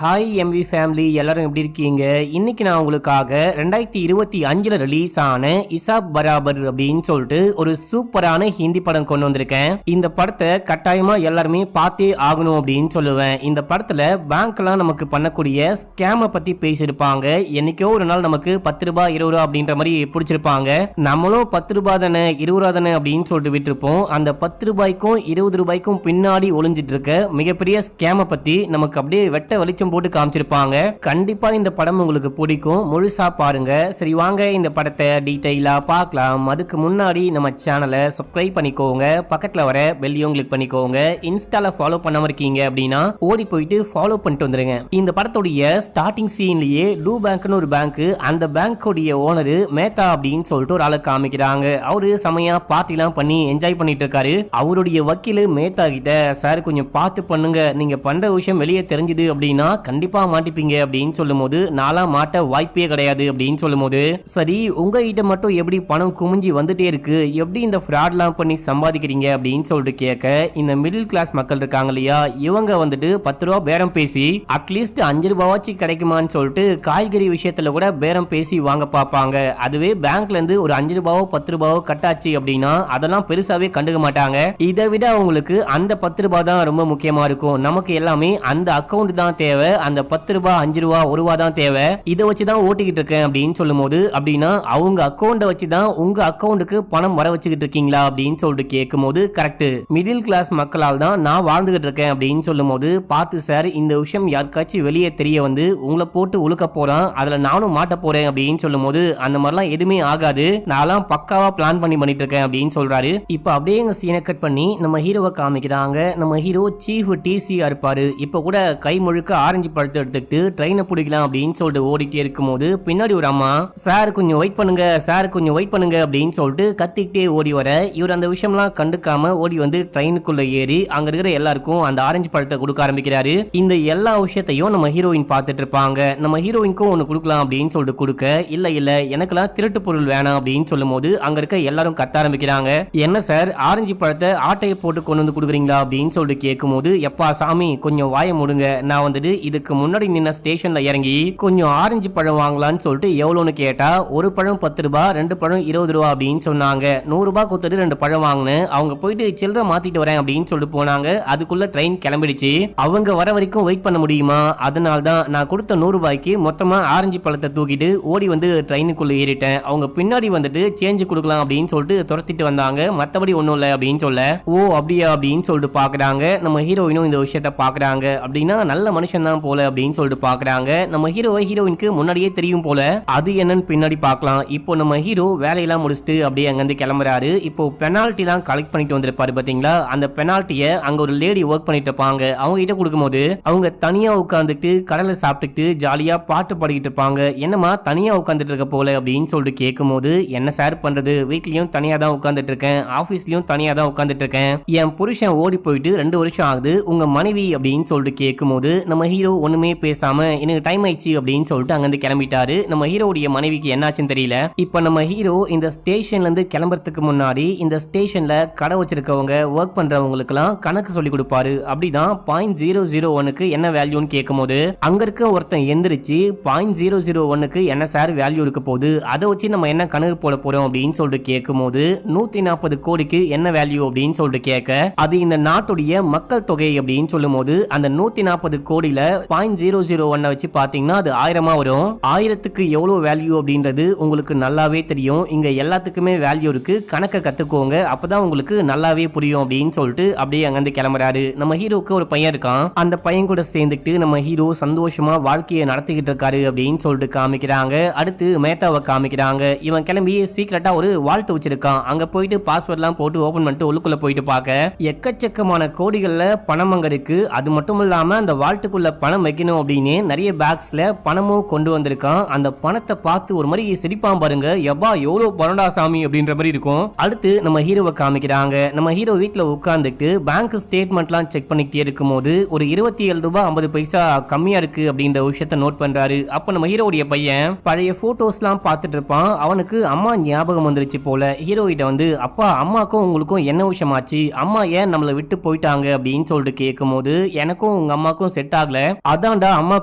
Hi MV family எல்லாரும் எப்படி இருக்கீங்க? இன்னைக்கு நான் உங்களுக்காக 2025ல் ரிலீஸ் ஆன இசாப் பராபர் அப்படின்னு சொல்லிட்டு ஒரு சூப்பரான ஹிந்தி படம் கொண்டு வந்திருக்கேன். இந்த படத்தை கட்டாயமா எல்லாருமே பார்த்தே ஆகணும் அப்படின்னு சொல்லுவேன். இந்த படத்துல பேங்க்லாம் நமக்கு பண்ணக்கூடிய ஸ்கேமை பத்தி பேசியிருப்பாங்க. என்னைக்கோ ஒரு நாள் நமக்கு 10 ரூபாய் 20 ரூபா அப்படின்ற மாதிரி பிடிச்சிருப்பாங்க. நம்மளும் 10 ரூபாய் தானே 20 ரூபா தானே அப்படின்னு சொல்லிட்டு விட்டுருப்போம். அந்த 10 ரூபாய்க்கும் 20 ரூபாய்க்கும் பின்னாடி ஒளிஞ்சிட்டு இருக்க மிகப்பெரிய ஸ்கேமை பத்தி நமக்கு அப்படியே வெட்ட வெளிச்சம் போட்டு காமிச்சிருப்பாங்க. கண்டிப்பா இந்த படம் உங்களுக்கு பிடிக்கும், முழுசா பாருங்க. சரி வாங்க இந்த படத்தை டீடைலா பார்க்கலாம். அதுக்கு முன்னாடி நம்ம சேனலை சப்ஸ்கிரைப் பண்ணிக்கோங்க, பக்கத்துல வர பெல்லையும் கிளிக் பண்ணிக்கோங்க. இன்ஸ்டால ஃபாலோ பண்ணாம இருக்கீங்க அப்படின்னா ஓடி போயிட்டு ஃபாலோ பண்ணிட்டு வந்துருங்க. இந்த படத்துடைய ஸ்டார்டிங் சீன்லயே டூ பேங்க்னு ஒரு பேங்க், அந்த பேங்கோடைய ஓனர் மேத்தா அப்படின்னு சொல்லிட்டு ஒரு ஆளை காமிக்கிறாங்க. அவரு செமையா பார்ட்டிலாம் பண்ணி என்ஜாய் பண்ணிட்டு இருக்காரு. அவருடைய வக்கீல் மேத்தா கிட்ட, சார் கொஞ்சம் பார்த்து பண்ணுங்க, நீங்க பண்ற விஷயம் வெளியே தெரிஞ்சது அப்படின்னா கண்டிப்பா மாட்டிப்பீங்க அப்படின்னு சொல்லும்போது, நாளா மாட்ட வாய்ப்பே கிடையாது அப்படின்னு சொல்லும்போது, சரி உங்ககிட்ட மட்டும் எப்படி பணம் குமிஞ்சி வந்துட்டே இருக்கு, எப்படி இந்த ஃப்ராட்லாம் பண்ணி சம்பாதிக்கிறீங்க அப்படின்னு சொல்லிட்டு கேட்க, இந்த மிடில் கிளாஸ் மக்கள் இருக்காங்க இல்லையா, இவங்க வந்துட்டு 10 ரூபா பேரம் பேசி அட்லீஸ்ட் 5 ரூபாவாச்சும் கிடைக்குமான்னு சொல்லிட்டு காய்கறி விஷயத்துல கூட பேரம் பேசி வாங்க பார்ப்பாங்க. அதுவே பேங்க்ல இருந்து ஒரு 5 ரூபாவோ 10 ரூபாவோ கட்டாச்சு அப்படின்னா அதெல்லாம் பெருசாவே கண்டுக்க மாட்டாங்க. இதை விட அவங்களுக்கு அந்த 10 ரூபாய் தான் ரொம்ப முக்கியமா இருக்கும். நமக்கு எல்லாமே அந்த அக்கௌண்ட் தான் தேவை, அந்த 10 ரூபாய் 5 ரூபாய் 1 ரூபாய் தான் தேவை, இதை வச்சுதான் ஓட்டிக்கிட்டு இருக்கேன் அப்படின்னு சொல்லும்போது, அப்படின்னா அவங்க அக்கௌண்ட வச்சுதான் உங்க அக்கௌண்ட்டுக்கு பணம் வர வச்சுக்கிட்டு இருக்கீங்களா அப்படின்னு சொல்லிட்டு கேட்கும்போது, கரெக்ட், மிடில் கிளாஸ் மக்களால் தான் நான் வாழ்ந்துகிட்டு இருக்கேன் அப்படின்னு சொல்லும்போது, பார்த்து சார் இந்த விஷயம் யாருக்காச்சும் வெளியே தெரிய வந்து உங்களை போட்டு உழுக்க போறான், அதுல நானும் மாட்ட போறேன் அப்படின்னு சொல்லும்போது, அந்த மாதிரிலாம் எதுவுமே ஆகாது, நான்லாம் பக்காவா பிளான் பண்ணிட்டு இருக்கேன் அப்படின்னு சொல்றாரு. இப்ப அப்படியே எங்க சீனை கட் பண்ணி நம்ம ஹீரோவை காமிக்கிறாங்க. நம்ம ஹீரோ சீஃப் டிசியா இருப்பாரு. இப்ப கூட கை முழுக்க ஆரஞ்சு பழத்தை எடுத்துக்கிட்டு ட்ரெயினை பிடிக்கலாம் அப்படின்னு சொல்லிட்டு ஓடிட்டே இருக்கும்போது, பின்னாடி ஒரு அம்மா, சார் கொஞ்சம் வெயிட் பண்ணுங்க, சார் கொஞ்சம் வெயிட் பண்ணுங்க அப்படின்னு சொல்லிட்டு கத்திக்கிட்டே ஓடி வர, இவர் அந்த விஷயம்லாம் கண்டுக்காம ஓடி வந்து ட்ரெயினுக்குள்ள ஏறி அங்க இருக்கிற எல்லாருக்கும் அந்த ஆரஞ்சு பழத்தை கொடுக்க ஆரம்பிக்கிறாரு. இந்த எல்லா விஷயத்தையும் நம்ம ஹீரோயின் பார்த்துட்டு இருப்பாங்க. நம்ம ஹீரோயினுக்கும் ஒன்னு கொடுக்கலாம் அப்படின்னு சொல்லிட்டு கொடுக்க, இல்ல இல்ல எனக்கெல்லாம் திருட்டு பொருள் வேணாம் அப்படின்னு சொல்லும்போது அங்க இருக்க எல்லாரும் கத்த ஆரம்பிக்கிறாங்க. என்ன சார் ஆரஞ்சு பழத்தை ஆட்டையை போட்டு கொண்டு வந்து கொடுக்குறீங்களா அப்படின்னு சொல்லிட்டு கேட்கும்போது, எப்பா சாமி கொஞ்சம் வாய முடுங்க, நான் வந்துட்டு இதுக்கு முன்னாடி நின்ன ஸ்டேஷன்ல இறங்கி கொஞ்சம் ஆரஞ்சு பழம் வாங்கலான்னு சொல்லிட்டு எவ்வளோன்னு கேட்டா, ஒரு பழம் 10 ரூபாய், 2 பழம் 20 ரூபாய் அப்படின்னு சொன்னாங்க. 100 ரூபாய் கொடுத்துட்டு 2 பழம் வாங்கினேன். அவங்க போயிட்டு சில்லறை மாத்திட்டு வரேன் அப்படின்னு சொல்லிட்டு போனாங்க. அதுக்குள்ள ட்ரெயின் கிளம்பிடுச்சு. அவங்க வர வரைக்கும் வெயிட் பண்ண முடியுமா? அதனால தான் நான் கொடுத்த 100 ரூபாய்க்கு மொத்தமா ஆரஞ்சு பழத்தை தூக்கிட்டு ஓடி வந்து ட்ரெயினுக்குள்ள ஏறிட்டேன். அவங்க பின்னாடி வந்துட்டு சேஞ்ச் கொடுக்கலாம் அப்படின்னு சொல்லிட்டு துரத்திட்டு வந்தாங்க, மத்தபடி ஒண்ணும் இல்லை அப்படின்னு சொல்ல, ஓ அப்படியா அப்படின்னு சொல்லிட்டு பாக்குறாங்க. நம்ம ஹீரோயினும் இந்த விஷயத்த பாக்குறாங்க. அப்படின்னா நல்ல மனுஷன் தான் போல அப்படின்னு சொல்லிட்டு பாக்குறாங்க. நம்ம ஹீரோயினுக்கு முன்னாடியே தெரியும் போல, அது என்னன்னு பின்னாடி பார்க்கலாம். இப்போ நம்ம ஹீரோ வேலையெல்லாம் முடிச்சுட்டு அப்படியே அங்கிருந்து கிளம்புறாரு. இப்போ பெனால்டி எல்லாம் கலெக்ட் பண்ணிட்டு வந்திருப்பாரு பாத்தீங்களா, அந்த பெனால்ட்டியை அங்க ஒரு லேடி ஒர்க் பண்ணிட்டு இருப்பாங்க. அவங்க கிட்ட கொடுக்கும்போது அவங்க தனியா உட்காந்துட்டு கடலை சாப்பிட்டுட்டு ஜாலியா பாட்டு பாடிக்கிட்டு இருப்பாங்க. என்னமா தனியா உட்காந்துட்டு இருக்க போல அப்படின்னு சொல்லிட்டு கேட்கும்போது, என்ன சார் பண்றது, வீட்லயும் தனியா தான் உட்காந்துட்டு இருக்கேன், ஆபீஸ்லயும் தனியா தான் உட்காந்துட்டு இருக்கேன், என் புருஷன் ஓடி போயிட்டு 2 வருஷம் ஆகுது, உங்க மனைவி அப்படின்னு சொல்லிட்டு கேட்கும்போது நம்ம ஹீரோ ஒண்ணுமே பேசாம எனக்கு டைம் ஆயிடுச்சு அப்படின்னு சொல்லிட்டு அங்கிருந்து கிளம்பிட்டாரு. நம்ம ஹீரோடைய மனைவிக்கு என்னாச்சுன்னு தெரியல. இப்ப நம்ம ஹீரோ இந்த ஸ்டேஷன்ல இருந்து கிளம்புறதுக்கு முன்னாடி இந்த ஸ்டேஷன்ல கடை வச்சிருக்கவங்க ஒர்க் பண்றவங்களுக்கு எல்லாம் கணக்கு சொல்லி கொடுப்பாரு. அப்படிதான் 0.001க்கு என்ன வேல்யூன்னு கேட்கும்போது, அங்க இருக்க ஒருத்தன் எந்திரிச்சு 0.001க்கு என்ன சார் வேல்யூ இருக்க போகுது, அதை வச்சு நம்ம என்ன கணக்கு போட போறோம் அப்படின்னு சொல்லிட்டு கேட்கும்போது, 140 கோடிக்கு என்ன வேல்யூ அப்படின்னு சொல்லிட்டு கேட்க, அது இந்த நாட்டுடைய மக்கள் தொகை அப்படின்னு சொல்லும்போது, அந்த 140 கோடியில 0.001 வச்சு பாத்தீங்கன்னா அது 1000 வரும். 1000க்கு எவ்வளவு வேல்யூ அப்படின்றது உங்களுக்கு நல்லாவே தெரியும். இங்க எல்லாத்துக்குமே வேல்யூ இருக்கு, கணக்க கத்துக்கோங்க, அப்பதான் உங்களுக்கு நல்லாவே புரியும் அப்படின்னு சொல்லிட்டு அப்படியே அங்கிருந்து கிளம்புறாரு. நம்ம ஹீரோக்கு ஒரு பையன் இருக்கான். அந்த பையன் கூட சேர்ந்துட்டு நம்ம ஹீரோ சந்தோஷமா வாழ்க்கையை நடத்திக்கிட்டு இருக்காரு அப்படின்னு சொல்லிட்டு காமிக்கிறாங்க. அடுத்து மேத்தாவை காமிக்கிறாங்க. இவன் கிளம்பி சீக்கிரட்டா ஒரு வால்ட் வச்சிருக்கான். அங்க போயிட்டு பாஸ்வேர்ட் எல்லாம் போட்டு ஓபன் பண்ணிட்டு உள்ளுக்குள்ள போயிட்டு பார்க்க, எக்கச்சக்கமான கோடிகள்ல பணம் அங்க இருக்கு. அது மட்டும் இல்லாம அந்த வால்ட்டுக்குள்ள பணம் வைக்கணும் அப்படின்னு நிறைய பேக்ஸ்ல பணமும் கொண்டு வந்திருக்கான். அந்த பணத்தை பார்த்து ஒரு மாதிரி சிரிப்பான் பாருங்க, எவ்வா எவ்வளவு பணடா சாமி அப்படின்ற மாதிரி இருக்கும். அடுத்து நம்ம ஹீரோவை காமிக்கிறாங்க. நம்ம ஹீரோ வீட்டுல உட்கார்ந்துட்டு பேங்க் ஸ்டேட்மெண்ட்லாம் செக் பண்ணிக்கிட்டே இருக்கும்போது ஒரு 27 ரூபாய் 50 பைசா கம்மியா இருக்கு அப்படின்ற விஷயத்த நோட் பண்றாரு. அப்ப நம்ம ஹீரோடைய பையன் பழைய போட்டோஸ் எல்லாம் பார்த்துட்டு இருப்பான். அவனுக்கு அம்மா ஞாபகம் வந்துருச்சு போல. ஹீரோ கிட்ட வந்து, அப்பா அம்மாக்கும் உங்களுக்கும் என்ன விஷயமாச்சு, அம்மா ஏன் நம்மளை விட்டு போயிட்டாங்க அப்படின்னு சொல்லிட்டு கேட்கும்போது, எனக்கும் உங்க அம்மாக்கும் செட் ஆகல, அதான்டா அம்மா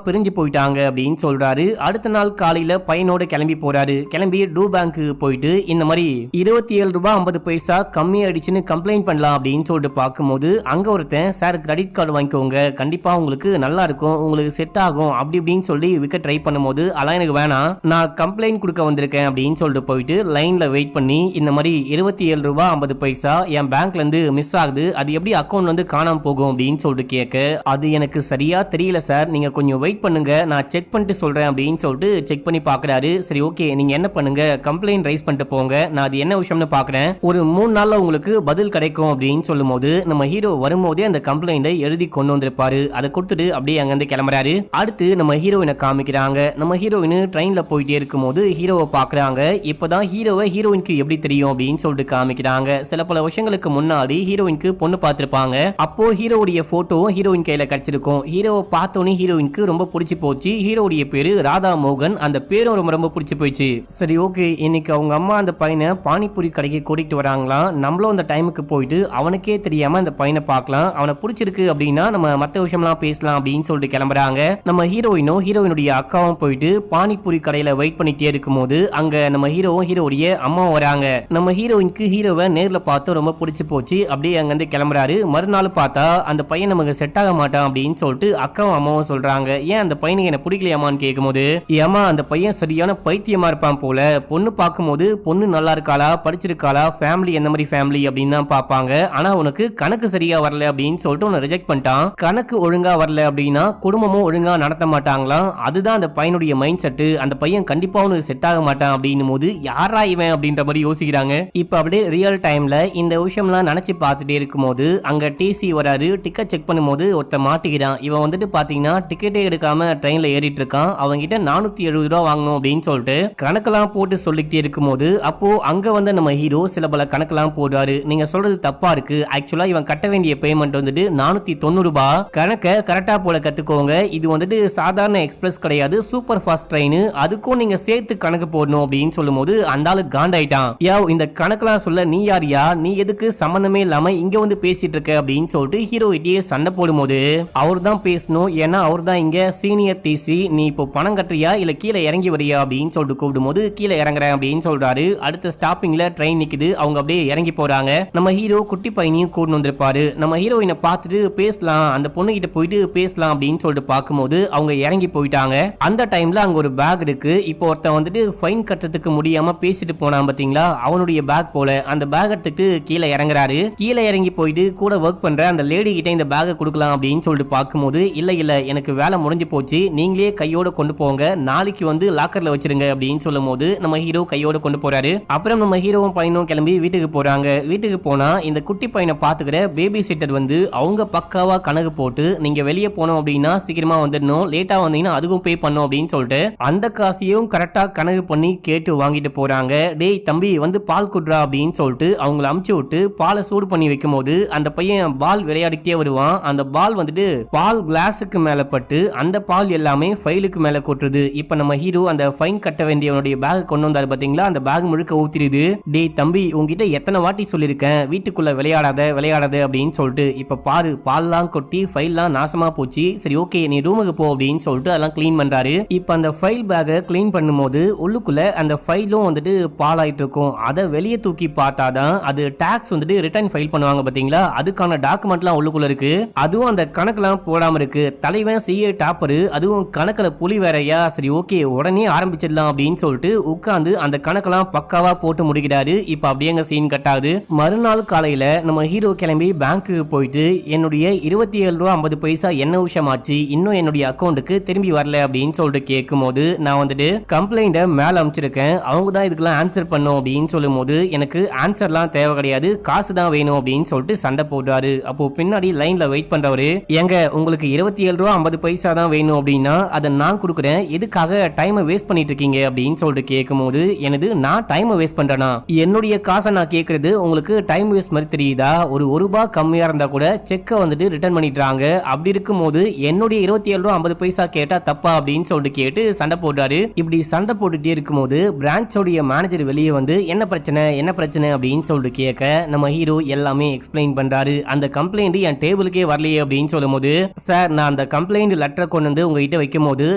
பிரிஞ்சு போயிட்டாங்க அப்படின்னு சொல்றாரு. அடுத்த நாள் காலையில பையனோட கிளம்பி போறாரு. கிளம்பி டூ பேங்க்கு போயிட்டு இந்த மாதிரி 27 ரூபாய் 50 பைசா கம்மி ஆயிடுச்சுன்னு கம்ப்ளைண்ட் பண்ணலாம் அப்படின்னு சொல்லிட்டு பார்க்கும்போது அங்க ஒருத்தன் சார் கிரெடிட் கார்டு வாங்கிக்கோங்க, கண்டிப்பா உங்களுக்கு நல்லா இருக்கும், உங்களுக்கு செட் ஆகும் அப்படி இப்படின்னு சொல்லி விற்க ட்ரை பண்ணும்போது அதெல்லாம் எனக்கு வேணாம், நான் கம்ப்ளைண்ட் கொடுக்க வந்திருக்கேன் அப்படின்னு சொல்லிட்டு போயிட்டு லைன்ல வெயிட் பண்ணி இந்த மாதிரி 27 ரூபாய் 50 பைசா என் பேங்க்ல இருந்து மிஸ் ஆகுது, அது எப்படி அக்கௌண்ட்ல இருந்து காணாம போகும் அப்படின்னு சொல்லிட்டு கேட்க, அது எனக்கு சரியா தெரியல சார், நீங்க கொஞ்சம் வெயிட் பண்ணுங்க, நான் செக் பண்ணிட்டு சொல்றேன் அப்படின்னு சொல்லிட்டு செக் பண்ணி பாக்குறாரு. சரி ஓகே நீங்க என்ன பண்ணுங்க, கம்ப்ளைண்ட் ரைஸ் பண்ணிட்டு போங்க, நான் அது என்ன விஷயம்னு பாக்குறேன், ஒரு 3 நாள்ல உங்களுக்கு பதில் கிடைக்கும் அப்படின்னு சொல்லும்போது நம்ம ஹீரோ வரும்போதே அந்த கம்ப்ளைண்டை எழுதி கொண்டு வந்திருப்பாரு. அதை கொடுத்துட்டு அப்படியே அங்கிருந்து கிளம்புறாரு. அடுத்து நம்ம ஹீரோயினை காமிக்கிறாங்க. நம்ம ஹீரோயின் ட்ரெயின்ல போயிட்டே இருக்கும்போது ஹீரோவை பாக்குறாங்க. இப்பதான் ஹீரோயினுக்கு எப்படி தெரியும் அப்படின்னு சொல்லிட்டு காமிக்கிறாங்க. சில பல வருஷங்களுக்கு முன்னாடி ஹீரோயினுக்கு பொண்ணு பார்த்திருப்பாங்க. அப்போ ஹீரோவுடைய போட்டோவும் ஹீரோயின் கையில கிடைச்சிருக்கும். ஹீரோவை பார்த்தோன்னே ஹீரோயினுக்கு ரொம்ப பிடிச்சி போச்சு. ஹீரோடைய பேரு ராதா மோகன், அந்த பேரும் ரொம்ப ரொம்ப பிடிச்சி போயிடுச்சு. சரி ஓகே இன்னைக்கு அவங்க அம்மா அந்த பையனை பானிபூரி கடைக்கு கூட்டிட்டு வராங்களாம், நம்மளும் அந்த டைமுக்கு போயிட்டு அவனுக்கே தெரியாம அந்த பையனை பார்க்கலாம், அவனை பிடிச்சிருக்கு அப்படின்னா நம்ம மற்ற விஷயம்லாம் பேசலாம் அப்படின்னு சொல்லிட்டு கிளம்புறாங்க. நம்ம ஹீரோயினுடைய அக்காவும் போயிட்டு பானிபூரி கடையில வெயிட் பண்ணிட்டே இருக்கும்போது அங்க நம்ம ஹீரோவுடைய அம்மா வராங்க. நம்ம ஹீரோயினுக்கு ஹீரோவை நேர்ல பார்த்து ரொம்ப பிடிச்சி போச்சு. அப்படியே அங்க இருந்து கிளம்புறாரு. மறுநாள் பார்த்தா அந்த பையன் நமக்கு செட் ஆக மாட்டான் அப்படின்னு சொல்லிட்டு அக்காவும் அம்மாவும் சொல்றாங்க. ஏன் அந்த பையனுக்கு என்ன பிடிக்கலையாமான்னு கேட்கும்போது, ஏமா அந்த பையன் சரியான பைத்தியமா இருப்பான் போல, பொண்ணு பார்க்கும்போது பொண்ணு நல்லா இருக்காளா, படிச்சிருக்காளா, ஃபேமிலி என்ன மாதிரி ஃபேமிலி அப்படின்னு தான் பார்ப்பாங்க, ஆனா உனக்கு கணக்கு சரியா வரல அப்படின்னு சொல்லிட்டு உன்னை ரிஜெக்ட் பண்ணிட்டான், கணக்கு ஒழுங்கா வரல அப்படின்னா குடும்பமும் ஒழுங்கா நடத்த மாட்டாங்களாம், அதுதான் அந்த பையனுடைய மைண்ட் செட், அந்த பையன் கண்டிப்பா உனக்கு செட் ஆக மாட்டான் அப்படின்னும் போது யாரா இவன் அப்படின்ற மாதிரி யோசிக்கிறாங்க. இப்ப அப்படியே ரியல் டைம்ல இந்த விஷயம்லாம் நினைச்சு பார்த்துட்டே இருக்கும்போது அங்க டிசி வராரு. டிக்கெட் செக் பண்ணும்போது ஒருத்த மாட்டிக்கிறான். இவன் வந்துட்டு பாத்தீங்கன்னா டிக்கெட்டே எடுக்காம ட்ரெயின்ல ஏறிட்டு இருக்கான். அவங்க கிட்ட 470 ரூபா வாங்கணும் அப்படின்னு சொல்லிட்டு கணக்கெல்லாம் போட்டு சொல்லிக்கிட்டே இருக்கும்போது அப்போ அங்க வந்து நம்ம ஹீரோ சில பல கணக்கெல்லாம் போடுறாரு. நீங்க சொல்றது தப்பா இருக்கு, ஆக்சுவலா இவன் கட்ட வேண்டிய பேமெண்ட் வந்துட்டு 490 ரூபாய், கணக்கை கரெக்டா போல கத்துக்கோங்க, இது வந்துட்டு சாதாரண எக்ஸ்பிரஸ் கிடையாது, சூப்பர் ஃபாஸ்ட் ட்ரெயின், அதுக்கும் நீங்க சேர்த்து கணக்கு போடணும் அப்படின்னு சொல்லும்போது அந்த ஆளு காண்டாயிட்டான். இந்த கணக்கெல்லாம் சொல்ல நீ யாரியா, நீ எதுக்கு சம்பந்தமே இல்லாம இங்க வந்து பேசிட்டு இருக்க அப்படின்னு சொல்லிட்டு ஹீரோ கிட்டே சண்டை போடும்போது அவர் தான் பேசணும், ஏன்னா அவர் தான் இங்க சீனியர் டிசி, நீ இப்போ பணம் கட்டுறியா இல்ல கீழே இறங்கி வரியா அப்படின்னு சொல்லிட்டு கூப்பிடும்போது கீழே இறங்குறேன் அப்படின்னு சொல்றாரு. அடுத்த ஸ்டாப்பிங்ல ட்ரெயின் நிக்குது, அவங்க அப்படியே இறங்கி போறாங்க. நம்ம ஹீரோ குட்டி பையனையும் கூட்டு வந்திருப்பாரு. நம்ம ஹீரோயினை பார்த்துட்டு பேசலாம், அந்த பொண்ணு கிட்ட போயிட்டு பேசலாம் அப்படின்னு சொல்லிட்டு பார்க்கும்போது அவங்க இறங்கி போயிட்டாங்க. அந்த டைம்ல அங்க ஒரு பேக் இருக்கு. இப்போ ஒருத்தன் வந்துட்டு ஃபைன் கட்டுறதுக்கு முடியாம பேசிட்டு போனான் பாத்தீங்களா, அவனுடைய பேக் போல அந்த பேக் எடுத்துட்டு கீழே இறங்குறாரு. கீழே இறங்கி போயிட்டு கூட ஒர்க் பண்ற அந்த லேடி கிட்ட இந்த பேக்கை கொடுக்கலாம் அப்படின்னு சொல்லிட்டு பார்க்கும்போது இல்ல எனக்கு வேலை முடிஞ்சு போச்சு, நீங்களே கையோட கொண்டு போங்க, நாளைக்கு வந்து லாக்கர்ல வச்சிருங்க அப்படின்னு சொல்லும் போது நம்ம ஹீரோ கையோட கொண்டு போறாரு. அப்புறம் நம்ம ஹீரோவும் பையனும் கிளம்பி வீட்டுக்கு போறாங்க. வீட்டுக்கு போனா இந்த குட்டி பையனை பாத்துக்கிற பேபி சிட்டர் வந்து அவங்க பக்காவா கணக்கு போட்டு நீங்க வெளியே போனோம் அப்படின்னா சீக்கிரமா வந்துடணும், லேட்டா வந்தீங்கன்னா அதுக்கும் பே பண்ணும் அப்படின்னு சொல்லிட்டு அந்த காசையும் கரெக்டா கணக்கு பண்ணி கேட்டு வாங்கிட்டு போறாங்க. டேய் தம்பி வந்து பால் குடுறா அப்படின்னு சொல்லிட்டு அவங்களை அமுச்சு விட்டு பாலை சூடு பண்ணி வைக்கும் போது அந்த பையன் பால் விளையாடிட்டே வருவான். அந்த பால் வந்துட்டு பால் கிளாஸுக்கு மேல பட்டு அந்த பால் எல்லாமே ஃபைலுக்கு மேல கொட்டுறது. இப்ப நம்ம ஹீரோ அந்த ஃபைன் கட்ட வேண்டியவனுடைய பேக் கொண்டு வந்தாரு பாத்தீங்களா, அந்த பேக் முழுக்க ஊத்திடுது. டேய் தம்பி உங்ககிட்ட எத்தனை வாட்டி சொல்லிருக்கேன் வீட்டுக்குள்ள விளையாடாத அப்படின்னு சொல்லிட்டு, இப்ப பாரு பால்லாம் கொட்டி ஃபைல்லாம் நாசமா போச்சு, சரி ஓகே நீ ரூமுக்கு போ அப்படின்னு சொல்லிட்டு அதெல்லாம் கிளீன் பண்றாரு. இப்ப அந்த ஃபைல் பேக்கை கிளீன் பண்ணும்போது உள்ளுக்குள்ள அந்த ஃபைலும் வந்துட்டு பால் ஆயிட்டு இருக்கும். அதை வெளியே தூக்கி பார்த்தாதான் அது டாக்ஸ் வந்துட்டு ரிட்டர்ன் ஃபைல் பண்ணுவாங்க பாத்தீங்களா, அதுக்கான டாக்குமெண்ட்லாம் உள்ளுக்குள்ள இருக்கு. அதுவும் அந்த கணக்கெல்லாம் போடாம இருக்கு. தலைவன் சிஏ டாப்பரு, அதுவும் கணக்குல புலி வேறையா, சரி ஓகே உடனே ஆரம்பிச்சிடலாம் அப்படின்னு சொல்லிட்டு உட்கார்ந்து அந்த கணக்கெல்லாம் பக்காவா போட்டு முடிக்கிறாரு. இப்ப அப்படியே சீன் கட் ஆகுது. மறுநாள் காலையில நம்ம ஹீரோ கிளம்பி பேங்க்குக்கு போயிட்டு என்னுடைய 27 ரூபா 50 பைசா என்ன விஷயமாச்சு, இன்னும் என்னுடைய அக்கௌண்ட்டுக்கு திரும்பி வரல அப்படின்னு சொல்லிட்டு கேட்கும் போது நான் வந்துட்டு கம்ப்ளைண்ட மேல அமைச்சிருக்கேன், அவங்க தான் இதுக்கெல்லாம் ஆன்சர் பண்ணும் அப்படின்னு சொல்லும் போது எனக்கு ஆன்சர்லாம் தேவை கிடையாது, காசு தான் வேணும் அப்படின்னு சொல்லிட்டு சண்டை போடுறாரு. அப்போ பின்னாடி லைன்ல வெயிட் பண்றவரு, எங்க உங்களுக்கு 27 ரூபா 50 பைசா தான் வேணும் அப்படின்னா அதை நான் கொடுக்குறேன், எதுக்காக டைமை வேஸ்ட் பண்ணிட்டு இருக்கீங்க அப்படின்னு சொல்லிட்டு கேட்கும் போது எனது நான் டைமை வேஸ்ட் பண்றேனா, என்னுடைய காசை நான் கேட்கறது உங்களுக்கு டைம் வேஸ்ட் மாதிரி தெரியுதா, ஒரு ரூபா கம்மியா இருந்தா கூட செக்கை வந்துட்டு ரிட்டர்ன் பண்ணிடுறாங்க, அப்படி இருக்கும் போது என்னுடைய 27 ரூபா 50 பைசா கேட்டா தப்பா அப்படின்னு சொல்லிட்டு கேட்டு சண்டை போடுறாரு. இப்படி சண்டை போட்டுட்டே இருக்கும்போது பிரான்ச்சோடைய மேனேஜர் வெளியே வந்து என்ன பிரச்சனை அப்படின்னு சொல்லிட்டு கேட்க நம்ம ஹீரோ எல்லாமே எக்ஸ்பிளைன் பண்றாரு. அந்த கம்ப்ளைண்ட் என் டேபிளுக்கே வரலையே அப்படின்னு சொல்லும் போது, சார் நான் அந்த கம்ப்ளைண்ட் லெட்டரை கொண்டு வந்து உங்ககிட்ட வைக்கும் போது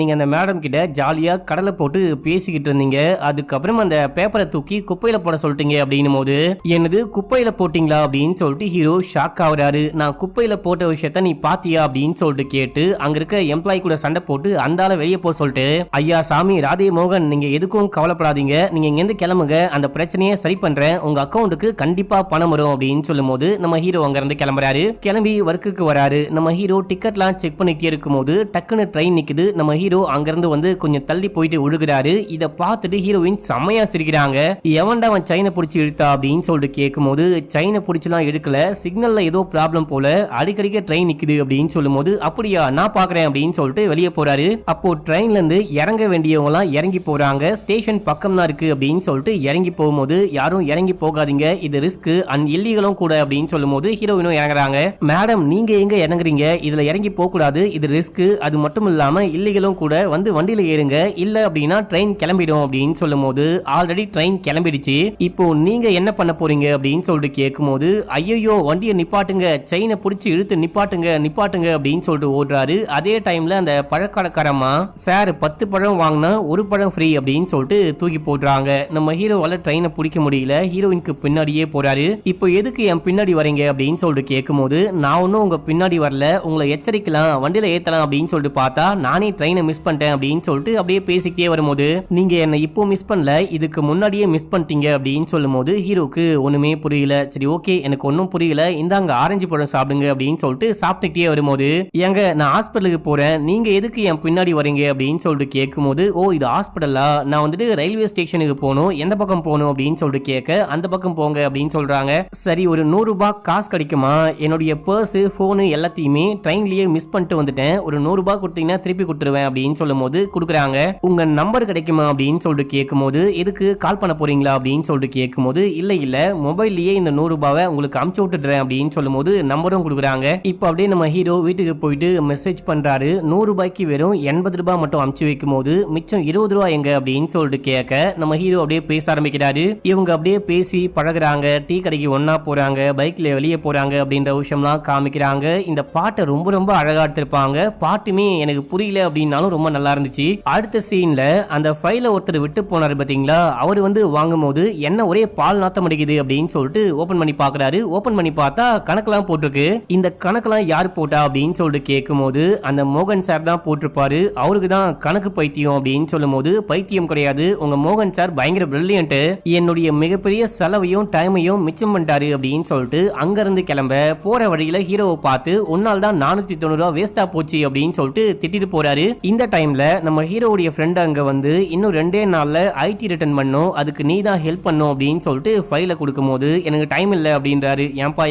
நீங்க அந்த மேடம் கிட்ட ஜாலியா கடலை போட்டு பேசிக்கிட்டு இருந்தீங்க. அதுக்கப்புறம் அந்த பேப்பரை தூக்கி குப்பையில போட சொல்லிட்டீங்க அப்படின்னும் போது என்னது குப்பையில போட்டீங்களா அப்படின்னு சொல்லிட்டு ஹீரோ ஷாக் ஆகுறாரு. நான் குப்பையில போட்ட விஷயத்த நீ பாத்தியா அப்படின்னு சொல்லிட்டு கேட்டு அங்க இருக்க எம்ப்ளாயி கூட சண்டை போட்டு அந்தால வெளியே போக சொல்லிட்டு ஐயா சாமி ராதே மோகன் நீங்க எதுக்கும் கவலைப்படாதீங்க, நீங்க இங்கிருந்து கிளம்புங்க, அந்த பிரச்சனையை சரி பண்றேன், உங்க அக்கௌண்ட்டுக்கு கண்டிப்பா பணம் வரும் அப்படின்னு சொல்லும் போது நம்ம ஹீரோ அங்க இருந்து கிளம்புறாரு. கிளம்பி ஒர்க்குக்கு வராரு. நம்ம ஹீரோ டிக்கெட்லாம் செக் பண்ணிட்டே இருக்கும் போது டக்குன்னு ட்ரெயின் நிக்குது. நம்ம ஹீரோ அங்கிருந்து வந்து கொஞ்சம் தள்ளி போயிட்டு விழுகிறாரு. இத பார்த்துட்டு ஹீரோயின் செம்மையா சிரிக்கிறாங்க. எவன்டா அவன் செயினை பிடிச்சி இழுத்தா அப்படின்னு சொல்லிட்டு கேட்கும் போது செயினை பிடிச்சலாம் எடுக்கல, சிக்னல்ல ஏதோ ப்ராப்ளம் போல அடிக்கடிக்க ட்ரெயின் நிக்குது அப்படின்னு சொல்லும் போது அப்படியா நான் பாக்குறேன் அப்படின்னு சொல்லிட்டு வெளியே போறாரு. அப்போ ட்ரெயின்ல இருந்து இறங்க வேண்டியவங்க எல்லாம் இறங்கி போறாங்க. ஸ்டேஷன் பக்கம் தான் இருக்கு அப்படின்னு சொல்லிட்டு இறங்கி போகும்போது யாரும் இறங்கி போகாதீங்க, இது ரிஸ்க் அண்ட் இல்லீகலும் கூட அப்படின்னு சொல்லும் போது ஹீரோயினும் இறங்குறாங்க. மேடம் நீங்க எங்க இறங்குறீங்க, இதுல இறங்கி போக கூடாது, இது ரிஸ்க், அது மட்டும் இல்லாம இல்லீகலும் கூட, வந்து வண்டியில ஏறுங்க, இல்ல அப்படின்னா ட்ரெயின் கிளம்பிடும் அப்படின்னு சொல்லும் போது ஆல்ரெடி ட்ரெயின் கிளம்பிடுச்சு, இப்போ நீங்க என்ன பண்ண போறீங்க அப்படின்னு சொல்லிட்டு கேட்கும் போது ஐயோ வண்டியை நிப்பாட்டுங்க, செயினை பிடிச்சி இழுத்து நிப்பாட்டுங்க நிப்பாட்டுங்க அப்படின்னு சொல்லிட்டு ஓடுறாரு. அதே டைம்ல அந்த பழக்கடக்காரமா சார் 10 பழம் வாங்கினா ஒரு பழம் ஃப்ரீ அப்படின்னு சொல்லிட்டு தூக்கி போடுறாங்க. நம்ம ஹீரோவால ட்ரெயினை பிடிக்க முடியல, ஹீரோயினுக்கு பின்னாடியே போறாரு. இப்போ எதுக்கு என் பின்னாடி வரீங்க அப்படின்னு சொல்லிட்டு கேட்கும் போது நான் ஒன்னும் உங்க பின்னாடி வரல, உங்களை எச்சரிக்கலாம் வண்டியில ஏத்தலாம் அப்படின்னு சொல்லிட்டு பார்த்தா நானே ட்ரெயினை மிஸ் பண்ணிட்டேன் அப்படின்னு சொல்லிட்டு அப்படியே பேசிக்கிட்டே வரும்போது நீங்க என்ன இப்போ மிஸ் பண்ணல, இதுக்கு முன்னாடியே மிஸ் பண்ணிட்டீங்க அப்படின்னு சொல்லும் போது ஹீரோக்கு ஒண்ணுமே புரியல. சரி ஓகே எனக்கு ஒன்னும் புரியல, இந்தாங்க ஆரஞ்சு பழம் சாப்பிடுங்க அப்படின்னு சொல்லிட்டு சாப்பிட்டுக்கிட்டே வரும்போது ஏங்க நான் ஹாஸ்பிட்டலுக்கு போறேன், நீங்க எதுக்கு என் பின்னாடி வரீங்க அப்படின்னு சொல்லிட்டு கேட்கும் போது ஓ இது ஹாஸ்பிட்டலா, நான் வந்துட்டு ரயில்வே ஸ்டேஷனுக்கு போகணும், எந்த பக்கம் போகணும் அப்படின்னு சொல்லிட்டு கேட்க அந்த பக்கம் போங்க அப்படின்னு சொல்றாங்க. சரி ஒரு 100 ரூபாய் காசு கிடைக்குமா, என்னுடைய பர்ஸ் போனு எல்லாத்தையுமே ட்ரெயின்லயே மிஸ் பண்ணிட்டு வந்துட்டேன், ஒரு 100 ரூபாய் கொடுத்தீங்கன்னா திருப்பி கொடுத்துருவேன் அப்படின்னு சொல்லும் போது கொடுக்குறாங்க. உங்க நம்பர் கிடைக்குமா அப்படின்னு சொல்லிட்டு கேட்கும் போது எதுக்கு கால் பண்ண போறீங்களா அப்படின்னு சொல்லிட்டு கேட்கும் போது இல்ல மொபைல்லயே இந்த 100 ரூபாவை உங்களுக்கு அமுச்சு விட்டுறேன் அப்படின்னு சொல்லும் போது நம்பரும் கொடுக்குறாங்க. இப்போ அப்படியே நம்ம ஹீரோ வீட்டுக்கு போயிட்டு மெசேஜ் பண்றாரு. 100 ரூபாய்க்கு வெறும் 80 ரூபாய் மட்டும் அமுச்சு வைக்கும் போது மிச்சம் 20 ரூபாய் எங்க அப்படின்னு சொல்லிட்டு கேட்க நம்ம ஹீரோ அப்படியே பேச ஆரம்பிக்கிறாரு. இவங்க அப்படியே பேசி பழகுறாங்க, டீ கடைக்கு ஒன்னா போறாங்க, பைக்ல வெளியே போறாங்க அப்படின்ற விஷயம்லாம் காமிக்கிறாங்க. இந்த பாட்டை ரொம்ப ரொம்ப அழகா எடுத்திருப்பாங்க. பாட்டுமே எனக்கு புரியல அப்படின்னாலும் ரொம்ப நல்லா இருந்துச்சு. அடுத்த சீன்ல அந்த ஃபைல ஒருத்தர் விட்டு போனாரு பாத்தீங்களா, அவர் வந்து வாங்கும் போது என்ன ஒரே பால் நாத்தம் அடிக்குது அப்படின்னு சொல்லிட்டு ஓபன் பண்ணி பாக்குறாரு. ஓபன் பண்ணி பார்த்தா கணக்கெல்லாம் போட்டிருக்கு. இந்த கணக்கெல்லாம் யார் போட்டா அப்படின்னு சொல்லிட்டு கேட்கும் போது அந்த மோகன் சார் தான் போட்டிருப்பாரு. அவருக்கு தான் கணக்கு பைத்தியம் அப்படின்னு சொல்லும் போது பைத்தியம் கிடையாது, உங்க மோகன் சார் பயங்கர பிரில்லியன்ட், என்னுடைய மிகப்பெரிய செலவையும் டைமையும் மிச்சம் பண்ணிட்டாரு அப்படின்னு சொல்லிட்டு அங்க இருந்து கிளம்ப போற வழியில ஹீரோவை பார்த்து உன்னால் தான் 490 ரூபாய் வேஸ்டா போச்சு அப்படின்னு சொல்லிட்டு திட்டிட்டு போறாரு. இந்த டைம்ல நம்ம ஹீரோவுடைய ஃப்ரெண்ட் அங்க வந்து இன்னும் 2 நாள்ல ஐடி ரிட்டர்ன் பண்ணும், அதுக்கு நீ தான் ஹெல்ப் பண்ணும் அப்படின்னு சொல்லிட்டு ஃபைல கொடுக்கும் போது எனக்கு டைம் இல்ல அப்படின்றாரு.